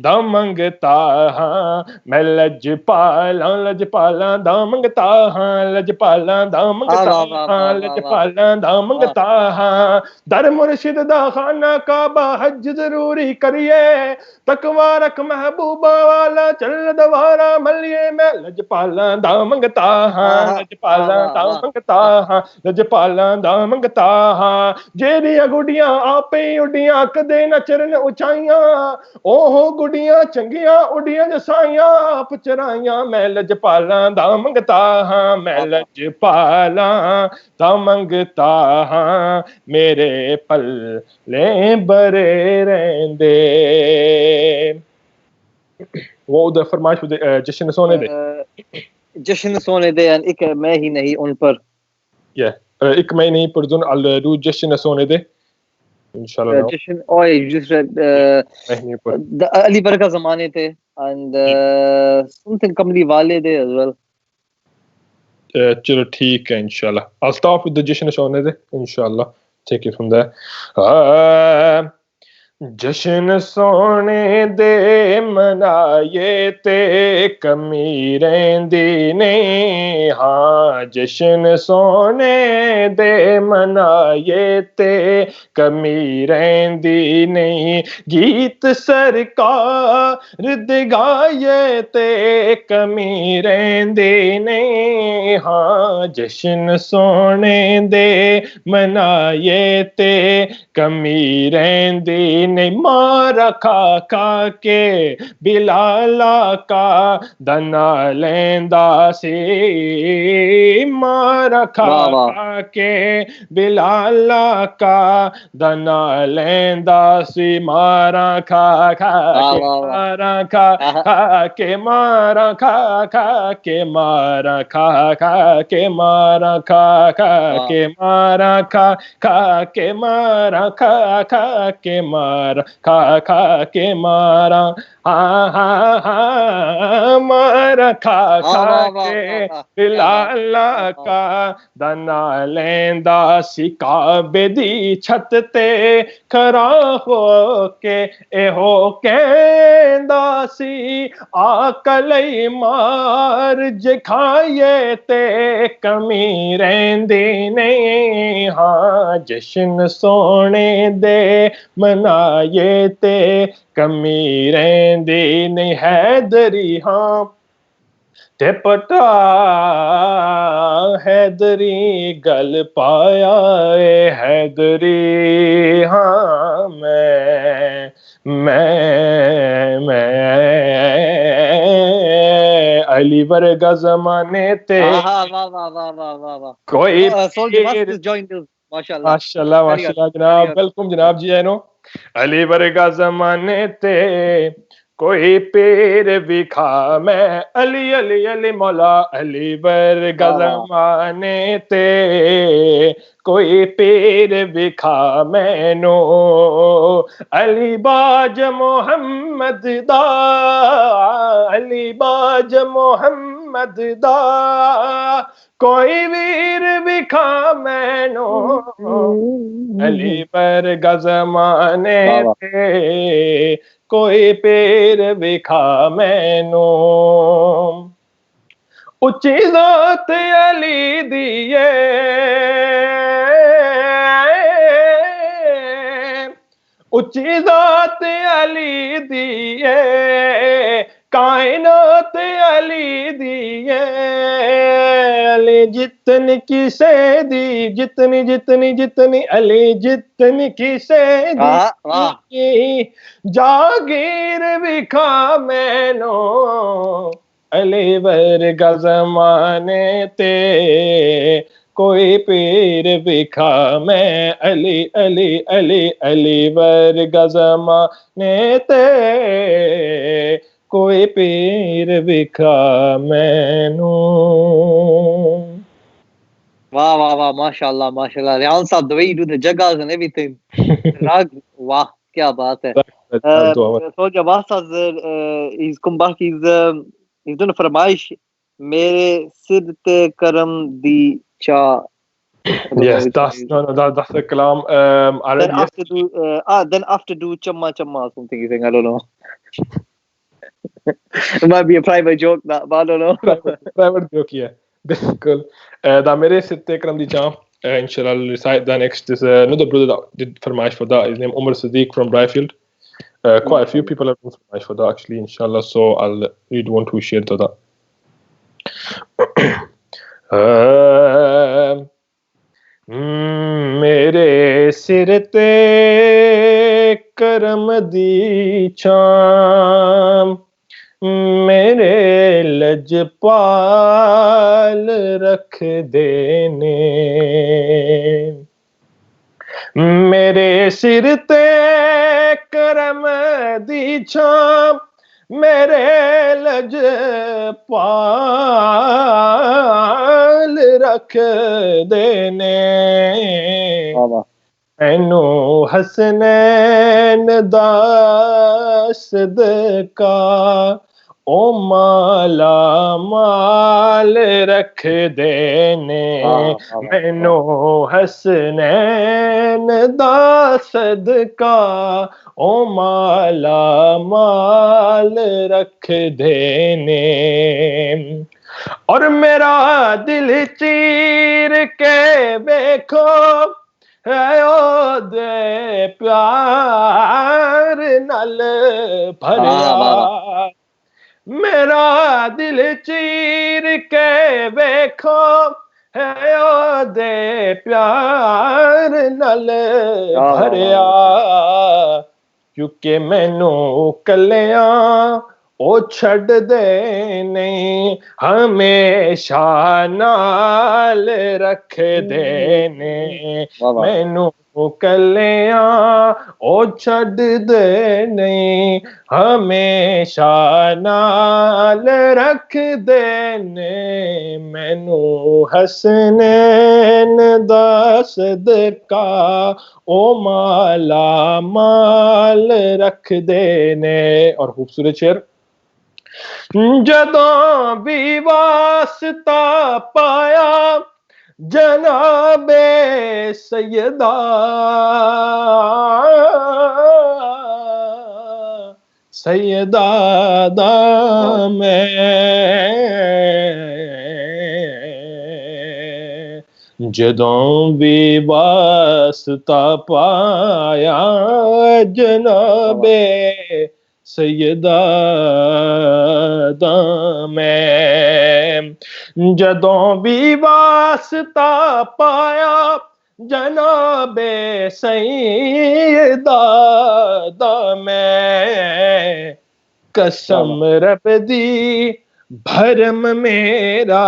दा मंगता हां मैं लजपाला दा मंगता हां लजपाला दा लजपाला दा मंगता हां दर मुर्शिद दा खाना काबा हज जरूरी करिए तकवा रख महबूबा वाला चल दवारा मलिए मैं लजपाला दा मंगता हां लजपाला दा ਮੰਗਤਾ ਹਾਂ ਲਜਪਾਲਾਂ ਦਾ ਮੰਗਤਾ ਹਾਂ ਜਿਹੜੀਆਂ ਗੁੱਡੀਆਂ ਆਪੇ ਉੱਡੀਆਂ ਕਦੇ ਨਾ ਚਰਨ ਉਚਾਈਆਂ ਉਹ ਗੁੱਡੀਆਂ ਚੰਗੀਆਂ ਉੱਡੀਆਂ ਜਸਾਈਆਂ ਆਪ ਚਰਾਈਆਂ ਮੈਂ ਲਜਪਾਲਾਂ ਦਾ ਮੰਗਤਾ ਹਾਂ ਮੈਂ ਲਜਪਾਲਾਂ ਦਾ ਮੰਗਤਾ ਹਾਂ ਮੇਰੇ ਪੱਲੇ ਬਰੇ ਰਹਿੰਦੇ वो उधर फरमाइश जश्न सोने दे जश्न सोने दे एक मैं ही नहीं उन पर एक मैं नहीं पर जोन अल रू जश्न सोने दे इंशाल्लाह जश्न oh you just read the Ali Barka zamane the and something kamli wale de as well चलो ठीक है इंशाल्लाह I'll start with the जश्न सोने दे इंशाल्लाह take it from there जश्न सोने दे मनाए ते कमी रहिंदी नहीं हाँ जश्न सोने दे मनाए ते कमी रहिंदी नहीं गीत सरकार दे गाए ते कमी रहिंदी नहीं हाँ जश्न सोने दे मनाए ते कमी रहिंदी नहीं मारा खा के बिलाला का दना लेंदा सी मारा खा के बिलाला का दना लेंदा सी मारा खा के मारा खा के मारा खा के मारा खा के मारा खा के मारा खा के मारा खा के मारा खा के मारा मारा खा के बिलाला का दना लेंदा सी काबे दी छत ते खरा हो के एहो कहंदा सी आकलई मार जे खाए ते कमी रहिंदी नहीं हाँ जश्न सोने दे मनाए ते कमी रहिंदी नहीं हैदरी हाँ ते पता हैदरी गल पाया हैदरी हाँ मैं अली वर्गा जमाने ते कोई माशाल्लाह जनाब वेलकम जनाब जी आए नो अली वर्गा जमाने ते कोई पीर विखा मैं अली अली अली मौला अली वर्गा जमाने ते कोई पीर विखा मैनो अली बाज मोहम्मद दा अली बाज मोहम्मद दा कोई वीर विखा मैनो अली वर्गा जमाने ते कोई पीर विखा मैनो उच्ची ज़ात अली दिए उच्ची ज़ात अली दिए कायनात अली दिए अली जितनी किसे दी जितनी जितनी जितनी अली जितनी किसे दी जागीर विखा मैनो अली वर्गा जमाने ते कोई पीर विखा मैं अली अली अली अली वर्गा जमाने ते कोई पीर विखा मैनू वाह वाह वाह माशाल्लाह Rehan साहब the way you do the jagas and everything rag वाह क्या बात है so Jawad साहब he's come back he's done a फरमाइश मेरे सिर ते करम दी चा yes that's the kalam then after do chamma chamma or something you think I don't know it might be a private joke that but I don't know private joke yeah cool da mere sitte karam di cha inshallah I'll recite the next is another brother that did farmaish for that his name Umar Siddiq from Bryfield quite a few people have done farmaish for that actually inshallah so I'll read one two share to that सिर ते करम दी छां मेरे लजपाल रख देने मेरे सिर ते करम दी छां मेरे लजपाल रख देने मैनू हसनैन दा सदका ओ माला माल रख देने मैनू हसनैन दा सदका ओ माला माल रख देने और मेरा दिल चीर के देखो है ओदे प्यार नल भरिया मेरा दिल चीर के देखो है ओदे प्यार नल भरिया क्योंकि मैनू कलिया ओ छड़ दे नहीं हमेशा नाल रख देने मैनू कलिया ओ छड़ दे नहीं हमेशा नाल रख देने मैनू हसनैन दा सदका ओ माला माल रख देने और खूबसूरत शेर जदों भी वास्ता पाया जनाबे सैयदा सैयदा दा मैं जदों भी वास्ता पाया जनाबे सैयदा दा मैं जदों भी वास्ता पाया जनाबे सैयदा दा मैं कसम रब दी भरम मेरा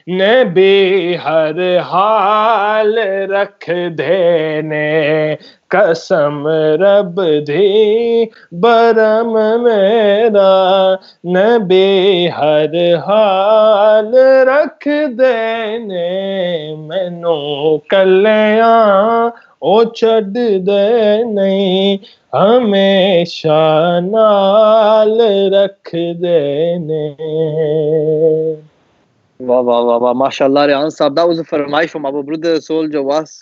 नबी हर हाल रख देने कसम रब दी बरम मेरा नबी हर हाल रख देने मैनू कलिया ओ छड़ दे नहीं हमेशा नाल रख देने Wow, wow, wow, wow. MashaAllah, Rehan Saab. That was a farmaish from our brother Soldier was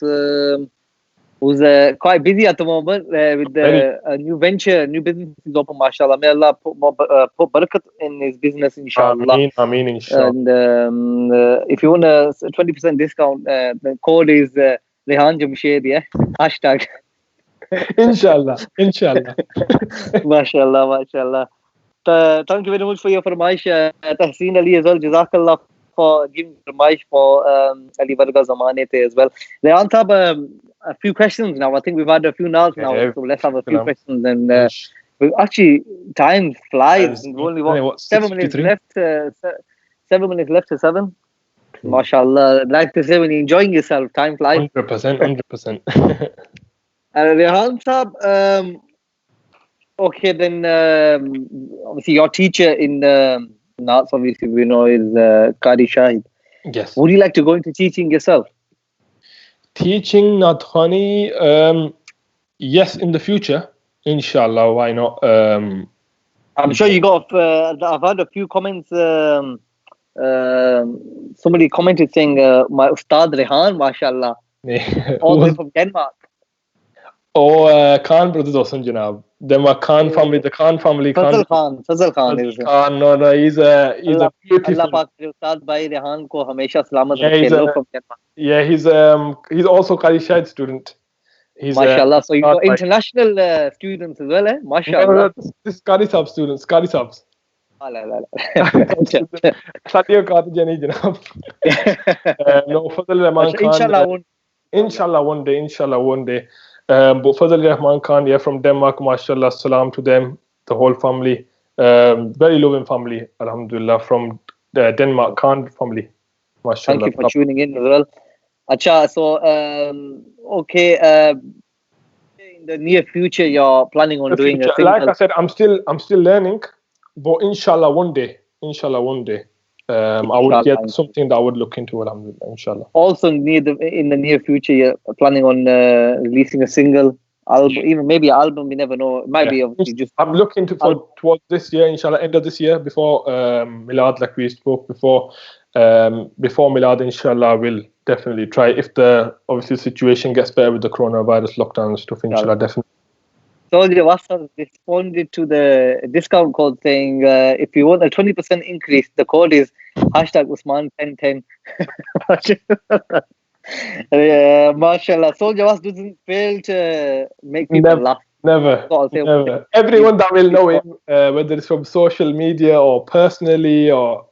who's quite busy at the moment with a new venture, new business is open, MashaAllah. May Allah put barakat in his business, inshallah. Ameen, inshallah. And if you want a 20% discount, the code is Reehan Jamshaid, yeah? Hashtag. Inshallah. MashaAllah, MashaAllah. Thank you very much for your farmaish, Tahseen Ali as well. Jazakallah for giving farmaish for Ali Varga Zamane te as well. Rehan Saab, a few questions now. I think we've had a few now, so let's have a few questions. And actually, time flies. We've only got 7 minutes left. 7 minutes left to 7. MashaAllah. I'd like to say when you're enjoying yourself, time flies. 100%. Rehan Saab, okay, then obviously your teacher in Naat, obviously we know is Qari Shahid. Yes. Would you like to go into teaching yourself? Teaching Naat Khani, yes, in the future, inshallah. Why not? I'm sure you got. I've had a few comments. Somebody commented saying, "My Ustad Rehan, mashallah, all the way from Denmark." Oh, Khan brothers also, Janab. Then my Khan family, the Khan family. Fazal Khan is Khan, no, he's a beautiful. Allah Pak Ustad Bhai Rehan ko hamesha salamat rakhe from Denmark. Yeah, he's also Qari Shahid student. He's mashallah. So you got international students as well, eh? Mashallah. No, this is Qari Sahib students, Qari Sahabs. No, Fazal Rahman Khan. Inshallah, Inshallah, one day. Inshallah, one day. But Fazal Rahman Khan, yeah, from Denmark, mashallah, salam to them, the whole family. Very loving family, alhamdulillah, from the Denmark Khan family, Thank mashallah. you for tuning in as well. Acha, so okay, in the near future, you're planning on doing a Future. single. Like I said, I'm still learning, but inshallah, one day. Inshallah, one day. I would get Inshallah. something that I would look into, alhamdulillah, inshallah. Also, in the near future, you're planning on releasing a single album, even maybe an album. You never know. It might be obviously just. I'm looking towards this year, inshallah, end of this year, before Milad, like we spoke before. Before Milad, inshallah, we'll definitely try. If the obviously situation gets better with the coronavirus lockdown and stuff, inshallah, definitely. Soldier Wasser responded to the discount code saying, if you want a 20% increase, the code is #Usman1010. Mashallah. Soldier Wasser doesn't fail to make people laugh. Never. Everyone that will know him, whether it's from social media or personally, or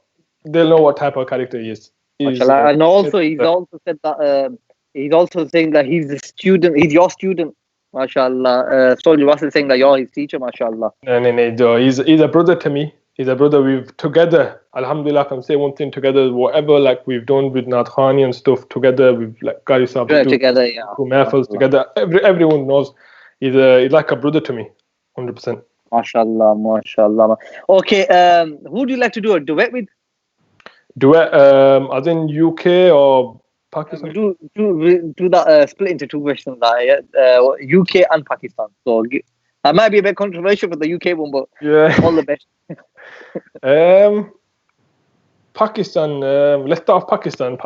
they'll know what type of character he is. Mashallah. And also, he's also said that he's also saying that he's a student. He's your student. MashaAllah. Soldier Wasser saying that you're his teacher, MashaAllah. No. He's a brother to me. He's a brother. We've together, alhamdulillah, I can say one thing together, whatever like we've done with Naat Khani and stuff together, we've like Qari Shahid together, yeah. Mahfils together. Everyone knows he's like a brother to me, 100%. MashaAllah. Okay, who do you like to do a duet with? Duet, as in UK or Pakistan? Do that split into two questions, UK and Pakistan. So that might be a bit controversial for the UK one, but yeah, all the best. Pakistan. Let's start off Pakistan.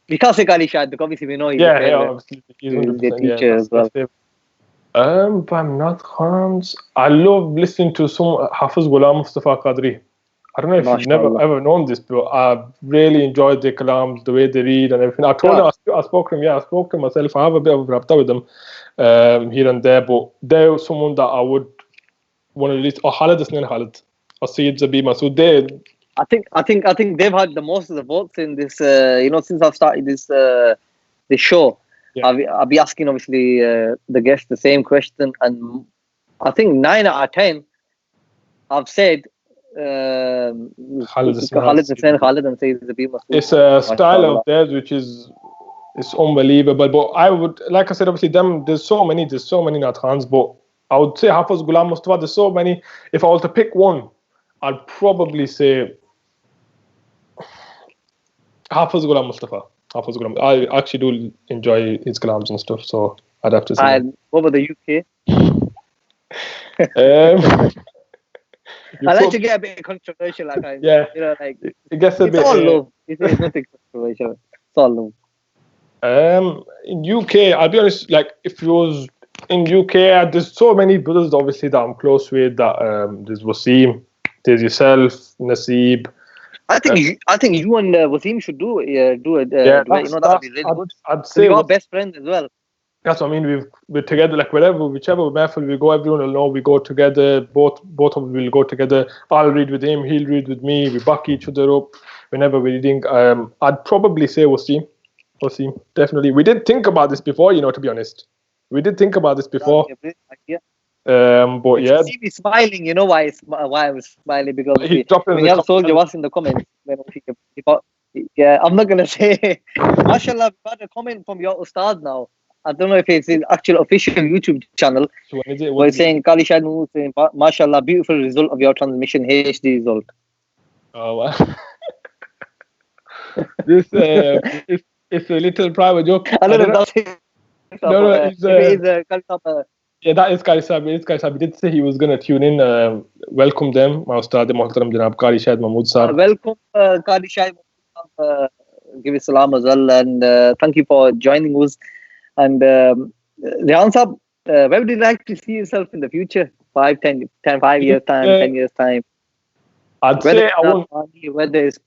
We can't say Qari Shahid because obviously we know he's obviously he's the teacher as well. But I'm not Khans. I love listening to some Hafiz Ghulam Mustafa Qadri. I don't know if you've never ever known this, but I really enjoyed their kalams, the way they read and everything. I told him, I spoke to him. Yeah, I spoke to him myself. I have a bit of a rabta with them here and there, but they're someone that I would want to listen. Or Khalid Isnan Khalid, or Sayyid Zabima. So they. I think they've had the most of the votes in this. Since I've started this show, I'll be asking obviously the guests the same question, and I think 9 out of 10 I've said. Khalid and Sayyid Zabima. It's a style of theirs which is unbelievable. But I would, like I said, obviously there's so many Naat Khans, but I would say Hafiz Ghulam Mustafa. There's so many. If I was to pick one, I'd probably say Hafiz Ghulam Mustafa. I actually do enjoy his kalams and stuff, so I'd have to say. And what about the UK? I like to get a bit controversial, it gets a bit. It's all love. It's nothing controversial. It's all love. In UK, I'll be honest. Like if it was in UK, there's so many brothers obviously that I'm close with. That there's Wasim, there's yourself, Naseeb. I think you and Wasim should do it. That'd be really good. I'd say you're best friends as well. That's what I mean. We're together, like whichever mahfil we go, everyone will know we go together. Both of us will go together. I'll read with him, he'll read with me. We back each other up whenever we're reading. I'd probably say Wasim, definitely. We did think about this before, to be honest. We did think about this before. But yeah. You see me smiling, you know why I was smiling, because when you have Soldier was in the comments, I'm not gonna say. Mashallah, we've had a comment from your Ustad now. I don't know if it's his actual official YouTube channel. So when is it? We're saying Qari Shahid saying, Mashallah, beautiful result of your transmission, HD result. Oh wow. This it's a little private joke. I don't know if that's it. Yeah, that is Qari Shahid. He did say he was going to tune in. Welcome them, my Ustad Muhtaram Janab Qari Shahid Mahmood Sahab. Welcome, Qari Shahid. Give you salam as well, and thank you for joining us. And Reehan Sahab, where would you like to see yourself in the future? 5 years time, 10 years time? I'd say I won't. Whether it's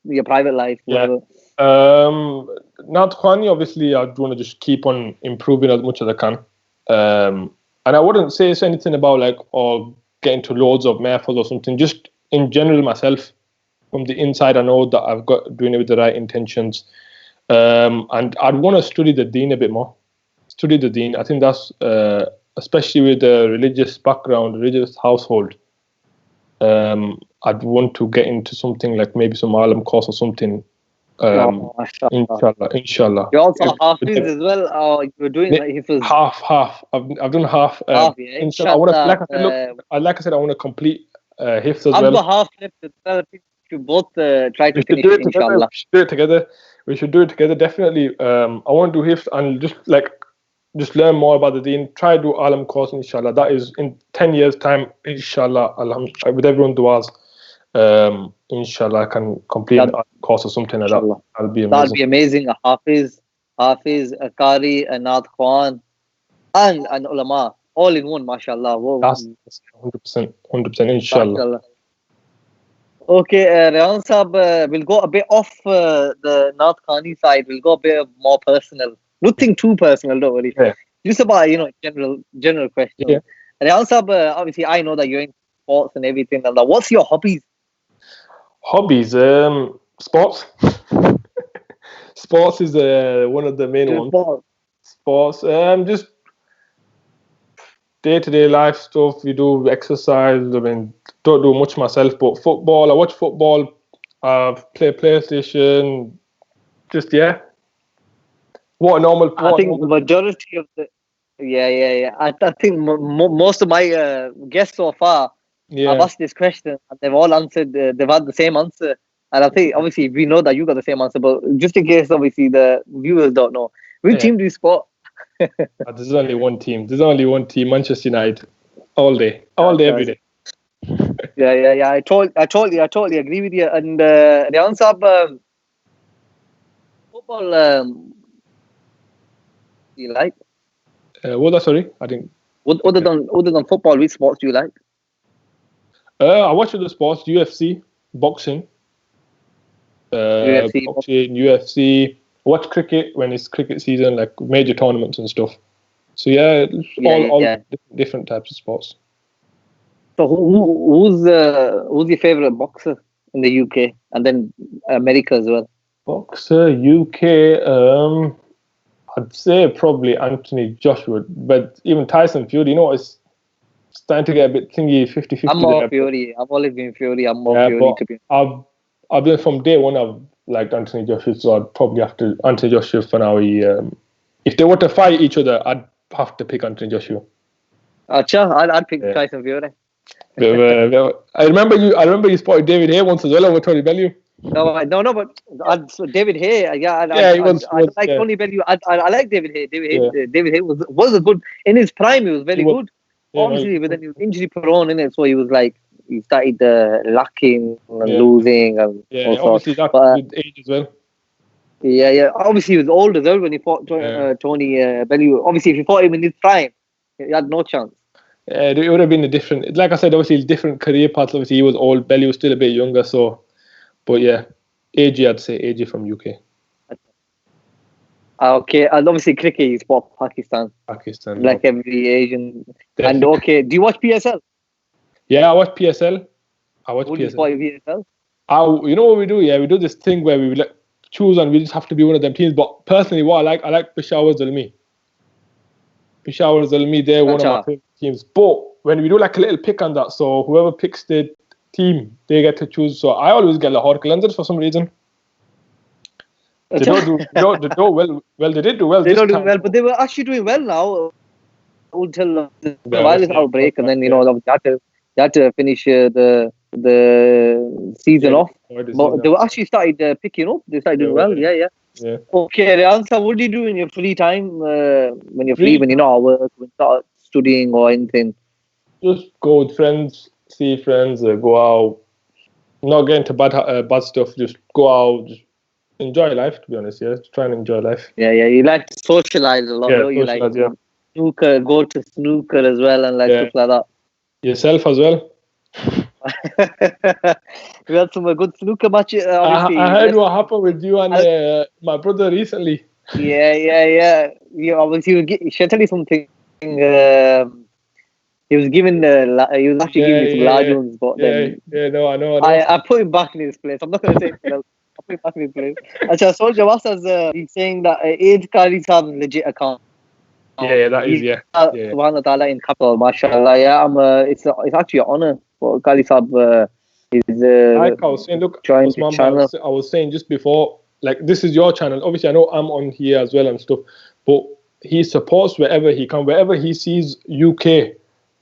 your private life. Yeah. Naat Khani, obviously, I'd want to just keep on improving as much as I can. And I wouldn't say anything about getting to loads of mahfils or something. Just in general, myself, from the inside, I know that I've got doing it with the right intentions. And I'd want to study the deen a bit more. Study the deen. I think that's, especially with the religious background, religious household, I'd want to get into something like maybe some alim course or something. Inshallah. You're also Hafiz as well, or you're doing like Hifz? Half. I've done half. Half, yeah. Inshallah. I want to, like I said, I want to complete Hifz as I've well. got half left as well. We should both try to finish it, inshallah. We should do it together, definitely. I want to do Hifz and just learn more about the deen. Try to do alim course, inshallah. That is in 10 years' time, inshallah. With everyone's du'as. Inshallah, I can complete a course or something like that. That'll be amazing. That'll be amazing. A Hafiz, a Qari, a Naat Khan, and an ulama, all in one, mashallah. Whoa. That's 100%, inshallah. Mashallah. Okay, Reehan Sahab, we'll go a bit off the Naat Khani side. We'll go a bit more personal. Nothing too personal, don't worry. Yeah. Just about, general questions. Yeah. Reehan Sahab, obviously, I know that you're in sports and everything. And that. What's your hobbies? Hobbies, sports. Sports is one of the main ones. Sports, just day-to-day life stuff. We do exercise. I mean, don't do much myself, but football. I watch football. Play PlayStation. Just What a normal. I think the majority of the. Yeah. I think most of my guests so far. Yeah. I've asked this question and they've all answered, they've had the same answer. And I think, obviously, we know that you got the same answer, but just in case, obviously, the viewers don't know, which team do you support? There's only one team. Manchester United. All day, every day. Yeah. I totally agree with you. And Reehan Sahab, football, do you like? Sorry? I didn't. Other than football, which sports do you like? I watch other sports, UFC, boxing, UFC. I watch cricket when it's cricket season, like major tournaments and stuff. So all different types of sports. So who's your favorite boxer in the UK and then America as well? Boxer UK, I'd say probably Anthony Joshua, but even Tyson Fury, it's starting to get a bit thingy, 50-50. I'm more Fury. I've always been Fury. I'm more Fury to be. I've been from day one. I've liked Anthony Joshua, so I'd probably have to Anthony Joshua for now. If they were to fight each other, I'd have to pick Anthony Joshua. I'd pick Tyson Fury. I remember you spotted David Hay once as well over Tony Bellew. No, but David Hay, I like Tony Bellew. I like David Hay. David Hay was a good in his prime. He was very good. Obviously, but then he was injury prone in it, so he started lacking and losing and obviously that's with age as well. Yeah. Obviously, he was old as well when he fought Tony Bellew. Obviously, if he fought him in his prime, he had no chance. It would have been a different, like I said, obviously different career paths. Obviously, he was old. Bellew was still a bit younger, so. But AJ, I'd say AJ from UK. Okay, and obviously cricket is for Pakistan. Like every Asian. Definitely. And do you watch PSL? Yeah, I watch PSL. Would you support PSL? You know what we do? Yeah, we do this thing where we choose and we just have to be one of them teams. But personally, what I like Peshawar Zalmi. They're one of my favorite teams. But when we do like a little pick on that, so whoever picks the team, they get to choose. So I always get Lahore Qalandars for some reason. They don't do well. Well, they did do well. They don't do well, but they were actually doing well now until the virus outbreak, and then they had to finish the season off. But they were actually started picking up. They started doing well. Yeah. Okay, Reehan Sahab, what do you do in your free time when you're free, when you're not at work, when you're not studying or anything? Just go with friends, see friends, go out. Not get into bad stuff. Just go out. Just enjoy life, to be honest. Just try and enjoy life. Yeah. You like to socialize a lot. You like snooker, go to snooker as well, and stuff like that. Yourself as well. We had some good snooker matches. I heard what happened with you and my brother recently. Yeah. Should I tell you something? He was given. He was actually giving me some large ones, but then I know. I put him back in his place. I'm not going to say anything else. Acha, so Jawad says he's saying that is Qari Sahib legit account. Yeah, that is, yeah. Subhanahu wa ta'ala in capital, mashallah. Yeah, it's actually an honor for Qari Sahib. Like I was saying, look, joined the Usman, channel. I was saying just before, like, this is your channel. Obviously, I know I'm on here as well and stuff, but he supports wherever he can, wherever he sees UK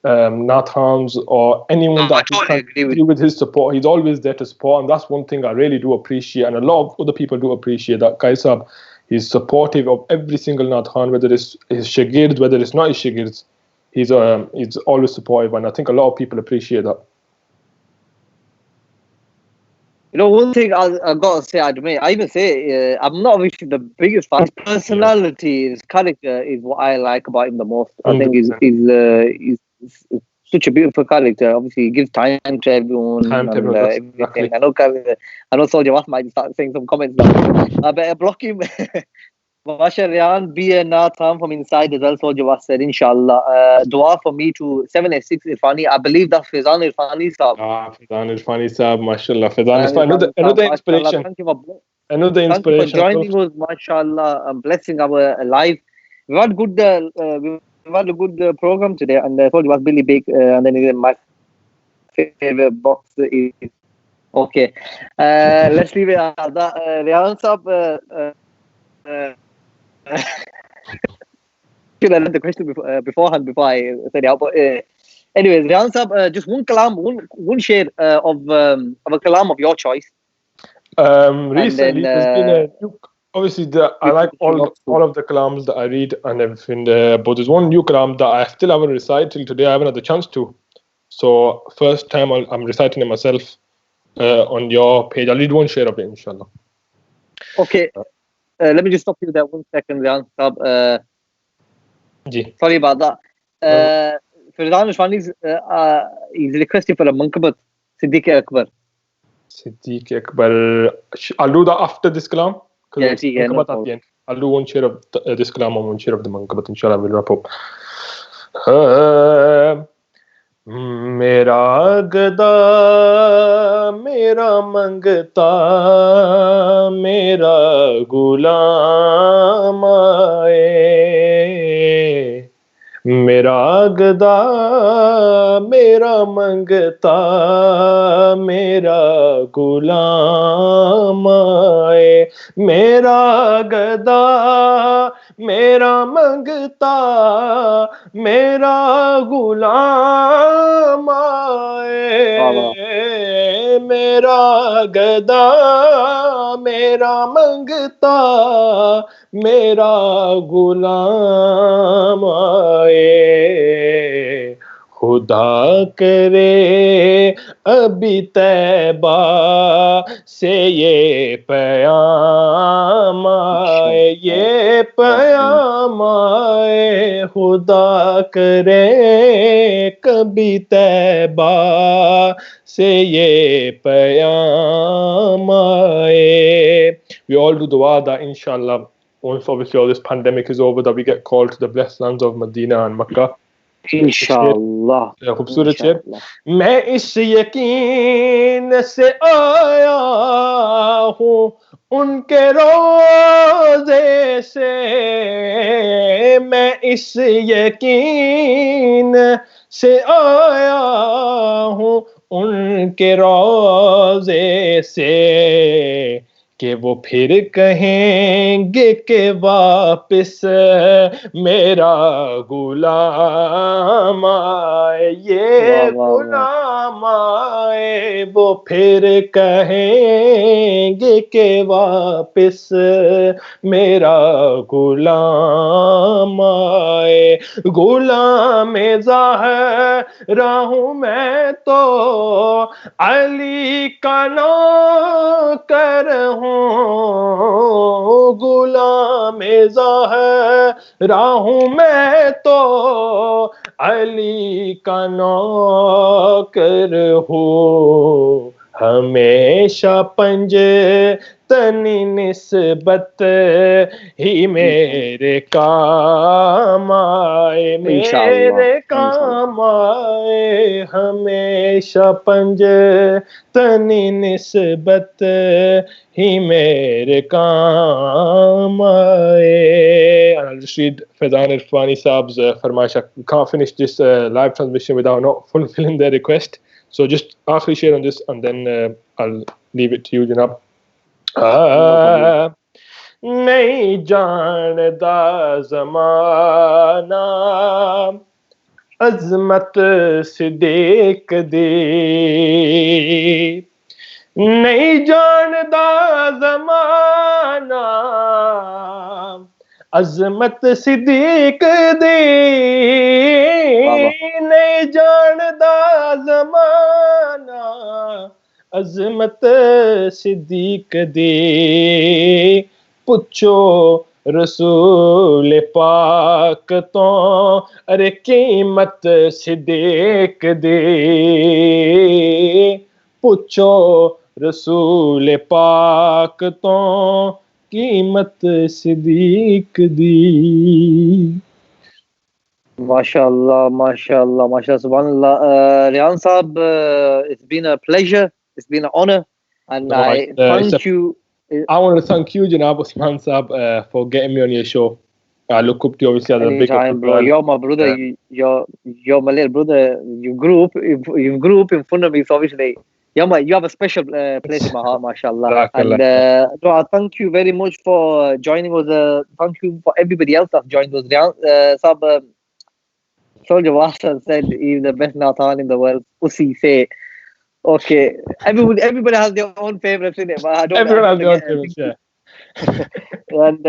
Nathans or anyone that he can deal with his support. He's always there to support, and that's one thing I really do appreciate, and a lot of other people do appreciate that. Kaisab, he's supportive of every single Nathan, whether it's his shagirds, whether it's not his shagirds. He's always supportive, and I think a lot of people appreciate that. You know, one thing I gotta say, I admit, I even say, I'm not obviously the biggest fan. His personality, his character is what I like about him the most. I think he's such a beautiful character. Obviously, he gives time to everyone. Exactly. I know Soldier Waff might start saying some comments now. I better block him. Masha Reehan, be a Nathan from inside as well. Soldier Waff said, Inshallah. Dua for me to 786 Irfani. I believe that's Fizan Irfani Saab. Fizan Irfani Saab, mashallah. Fizan Irfani, another inspiration. Thank you Another inspiration. Thank you for joining us, mashallah, and blessing our life. We've had a good program today, and I thought it was really big. And then my favorite box is okay. Let's leave it at that. Reehan Saab, should have read the question beforehand before I said it out. But anyways, Reehan Saab, just one kalam, one share of a kalam of your choice. Recently, there's been obviously I like all of the kalams that I read and everything, but there's one new kalam that I still haven't recited till today. I haven't had the chance to. So first time I'm reciting it myself on your page. I'll read one share of it, inshallah. Okay. Let me just stop you there 1 second, Reehan Saab. Sorry about that. Fizan Irfani is requesting for a mankabat, Siddiq Akbar. Siddiq Akbar. I'll do that after this kalam. Yeah, at the end. I'll do one share of this kalam and one share of the mankabat. Inshallah, we'll wrap up. मेरा गदा मेरा मंगता मेरा गुलाम आए मेरा गदा मेरा मंगता मेरा गुलाम आए मेरा गदा मेरा मंगता मेरा गुलाम आए मेरा गदा मेरा मंगता मेरा गुलाम आए खुदा करे अभी तैबा से ये पयाम आए ये पयाम आए खुदा करे कभी तैबा से ये पयाम आए. We all do dua that inshallah once obviously all this pandemic is over that we get called to the blessed lands of Medina and Makkah. इंशाअल्लाह खूबसूरत शेर. मैं इस यकीन से आया हूँ उनके रोज़े से मैं इस यकीन से आया हूँ उनके रोज़े से कि वो फिर कहेंगे कि वापस मेरा गुलाम आए ये गुलाम आए वो फिर कहेंगे कि वापस मेरा गुलाम आए गुलाम ज़ाहिरा हूँ मैं तो अली का नौकर हूँ गुलाम ज़ाहिरा हूँ मैं तो अली का नौकर हूँ हमेशा पंज तनी निस्बत ही मेरे काम आए, इंशाअल्लाह, मेरे काम आए, हमेशा पंज तनी निस्बत ही मेरे काम आए. And I'll just read Faizan Irfani Saab's farmaisha. We can't finish this live transmission without not fulfilling their request. So just akhri share on this and then I'll leave it to you, Janab. नहीं जानदा ज़माना अज़मत सिद्दीक़ दी, नहीं जानदा ज़माना अज़मत सिद्दीक़ दी, नहीं जानदा ज़माना अज़मत सिद्दीक़ दी, पुछो रसूल पाक तो अरे कीमत सिद्दीक़ दी, पुछो रसूल पाक तो कीमत सिद्दीक़ दी. MashaAllah, MashaAllah, MashaAllah, Subhanallah. Rehan Saab, it's been a pleasure, it's been an honor, and I thank you. I want to thank you, Janab Usman Saab, for getting me on your show. I look up to you obviously as a big up bro. You're my brother. You're my little brother. You grew up in front of me, so obviously you have a special place in my heart, mashallah. And I thank you very much for joining us. Thank you for everybody else that joined us. Rehan Saab told you what and said he's the best Nathan in the world. Usi say, okay, everybody has their own favorites in it, but I don't. Everyone has their own favorites, yeah. And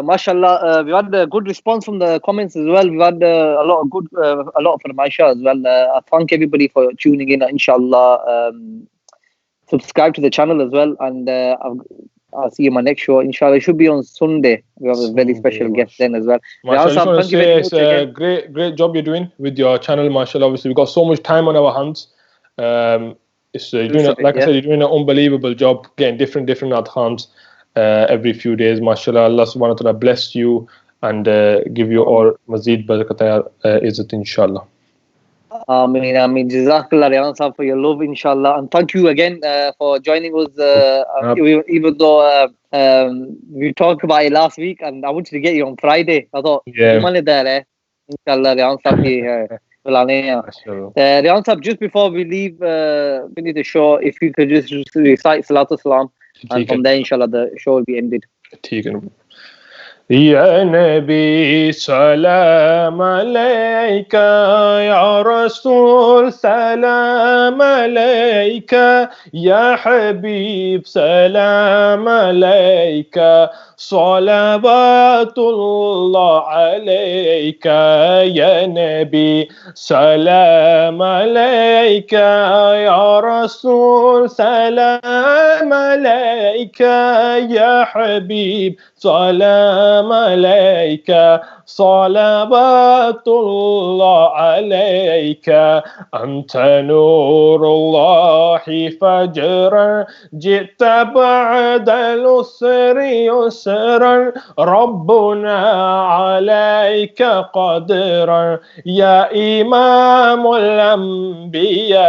mashallah, we had a good response from the comments as well. We had a lot from Aisha as well. I thank everybody for tuning in. Inshallah, subscribe to the channel as well, and I'll see you in my next show. Inshallah, it should be on Sunday. We have a very special guest then as well. I just want to say it's a great job you're doing with your channel, mashallah. Obviously, we've got so much time on our hands. You're doing I said, you're doing an unbelievable job getting different adhans every few days, mashallah. Allah subhanahu wa ta'ala bless you and give you all mazid barakatah izzat, inshallah. Ameen. Jazakallah, Rehan Saab, for your love, inshallah. And thank you again for joining us. Even though we talked about it last week, and I wanted to get you on Friday. I thought, inshallah, Rehan Saab Rehan Saab, just before we leave, finish the show, if you could just recite Salatul Salam, and from there, inshallah, the show will be ended. Ya Nabi salam alayka, Ya Rasul salam alayka, Ya Habib salam alayka, Salavatullah alayka, Ya Nabi salam alayka, Ya Rasul salam alayka, Ya Habib salam عليك صلوات الله عليك أنت نور الله فجرا جئت بعد العسر يسرا ربنا عليك قدرا يا إمام الأنبياء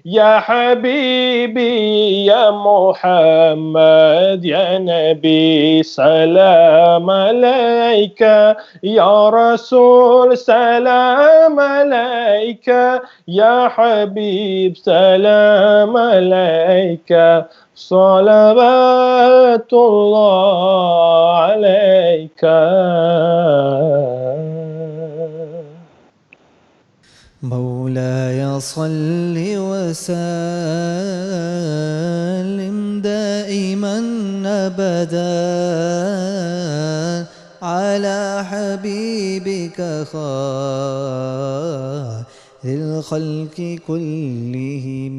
يا حبيبي يا محمد يا نبي سلام عليك يا رسول سلام عليك يا حبيب سلام عليك صلوات الله عليك. مولاي صل وسلم دائما أبدا على حبيبك خير الخلق كلهم.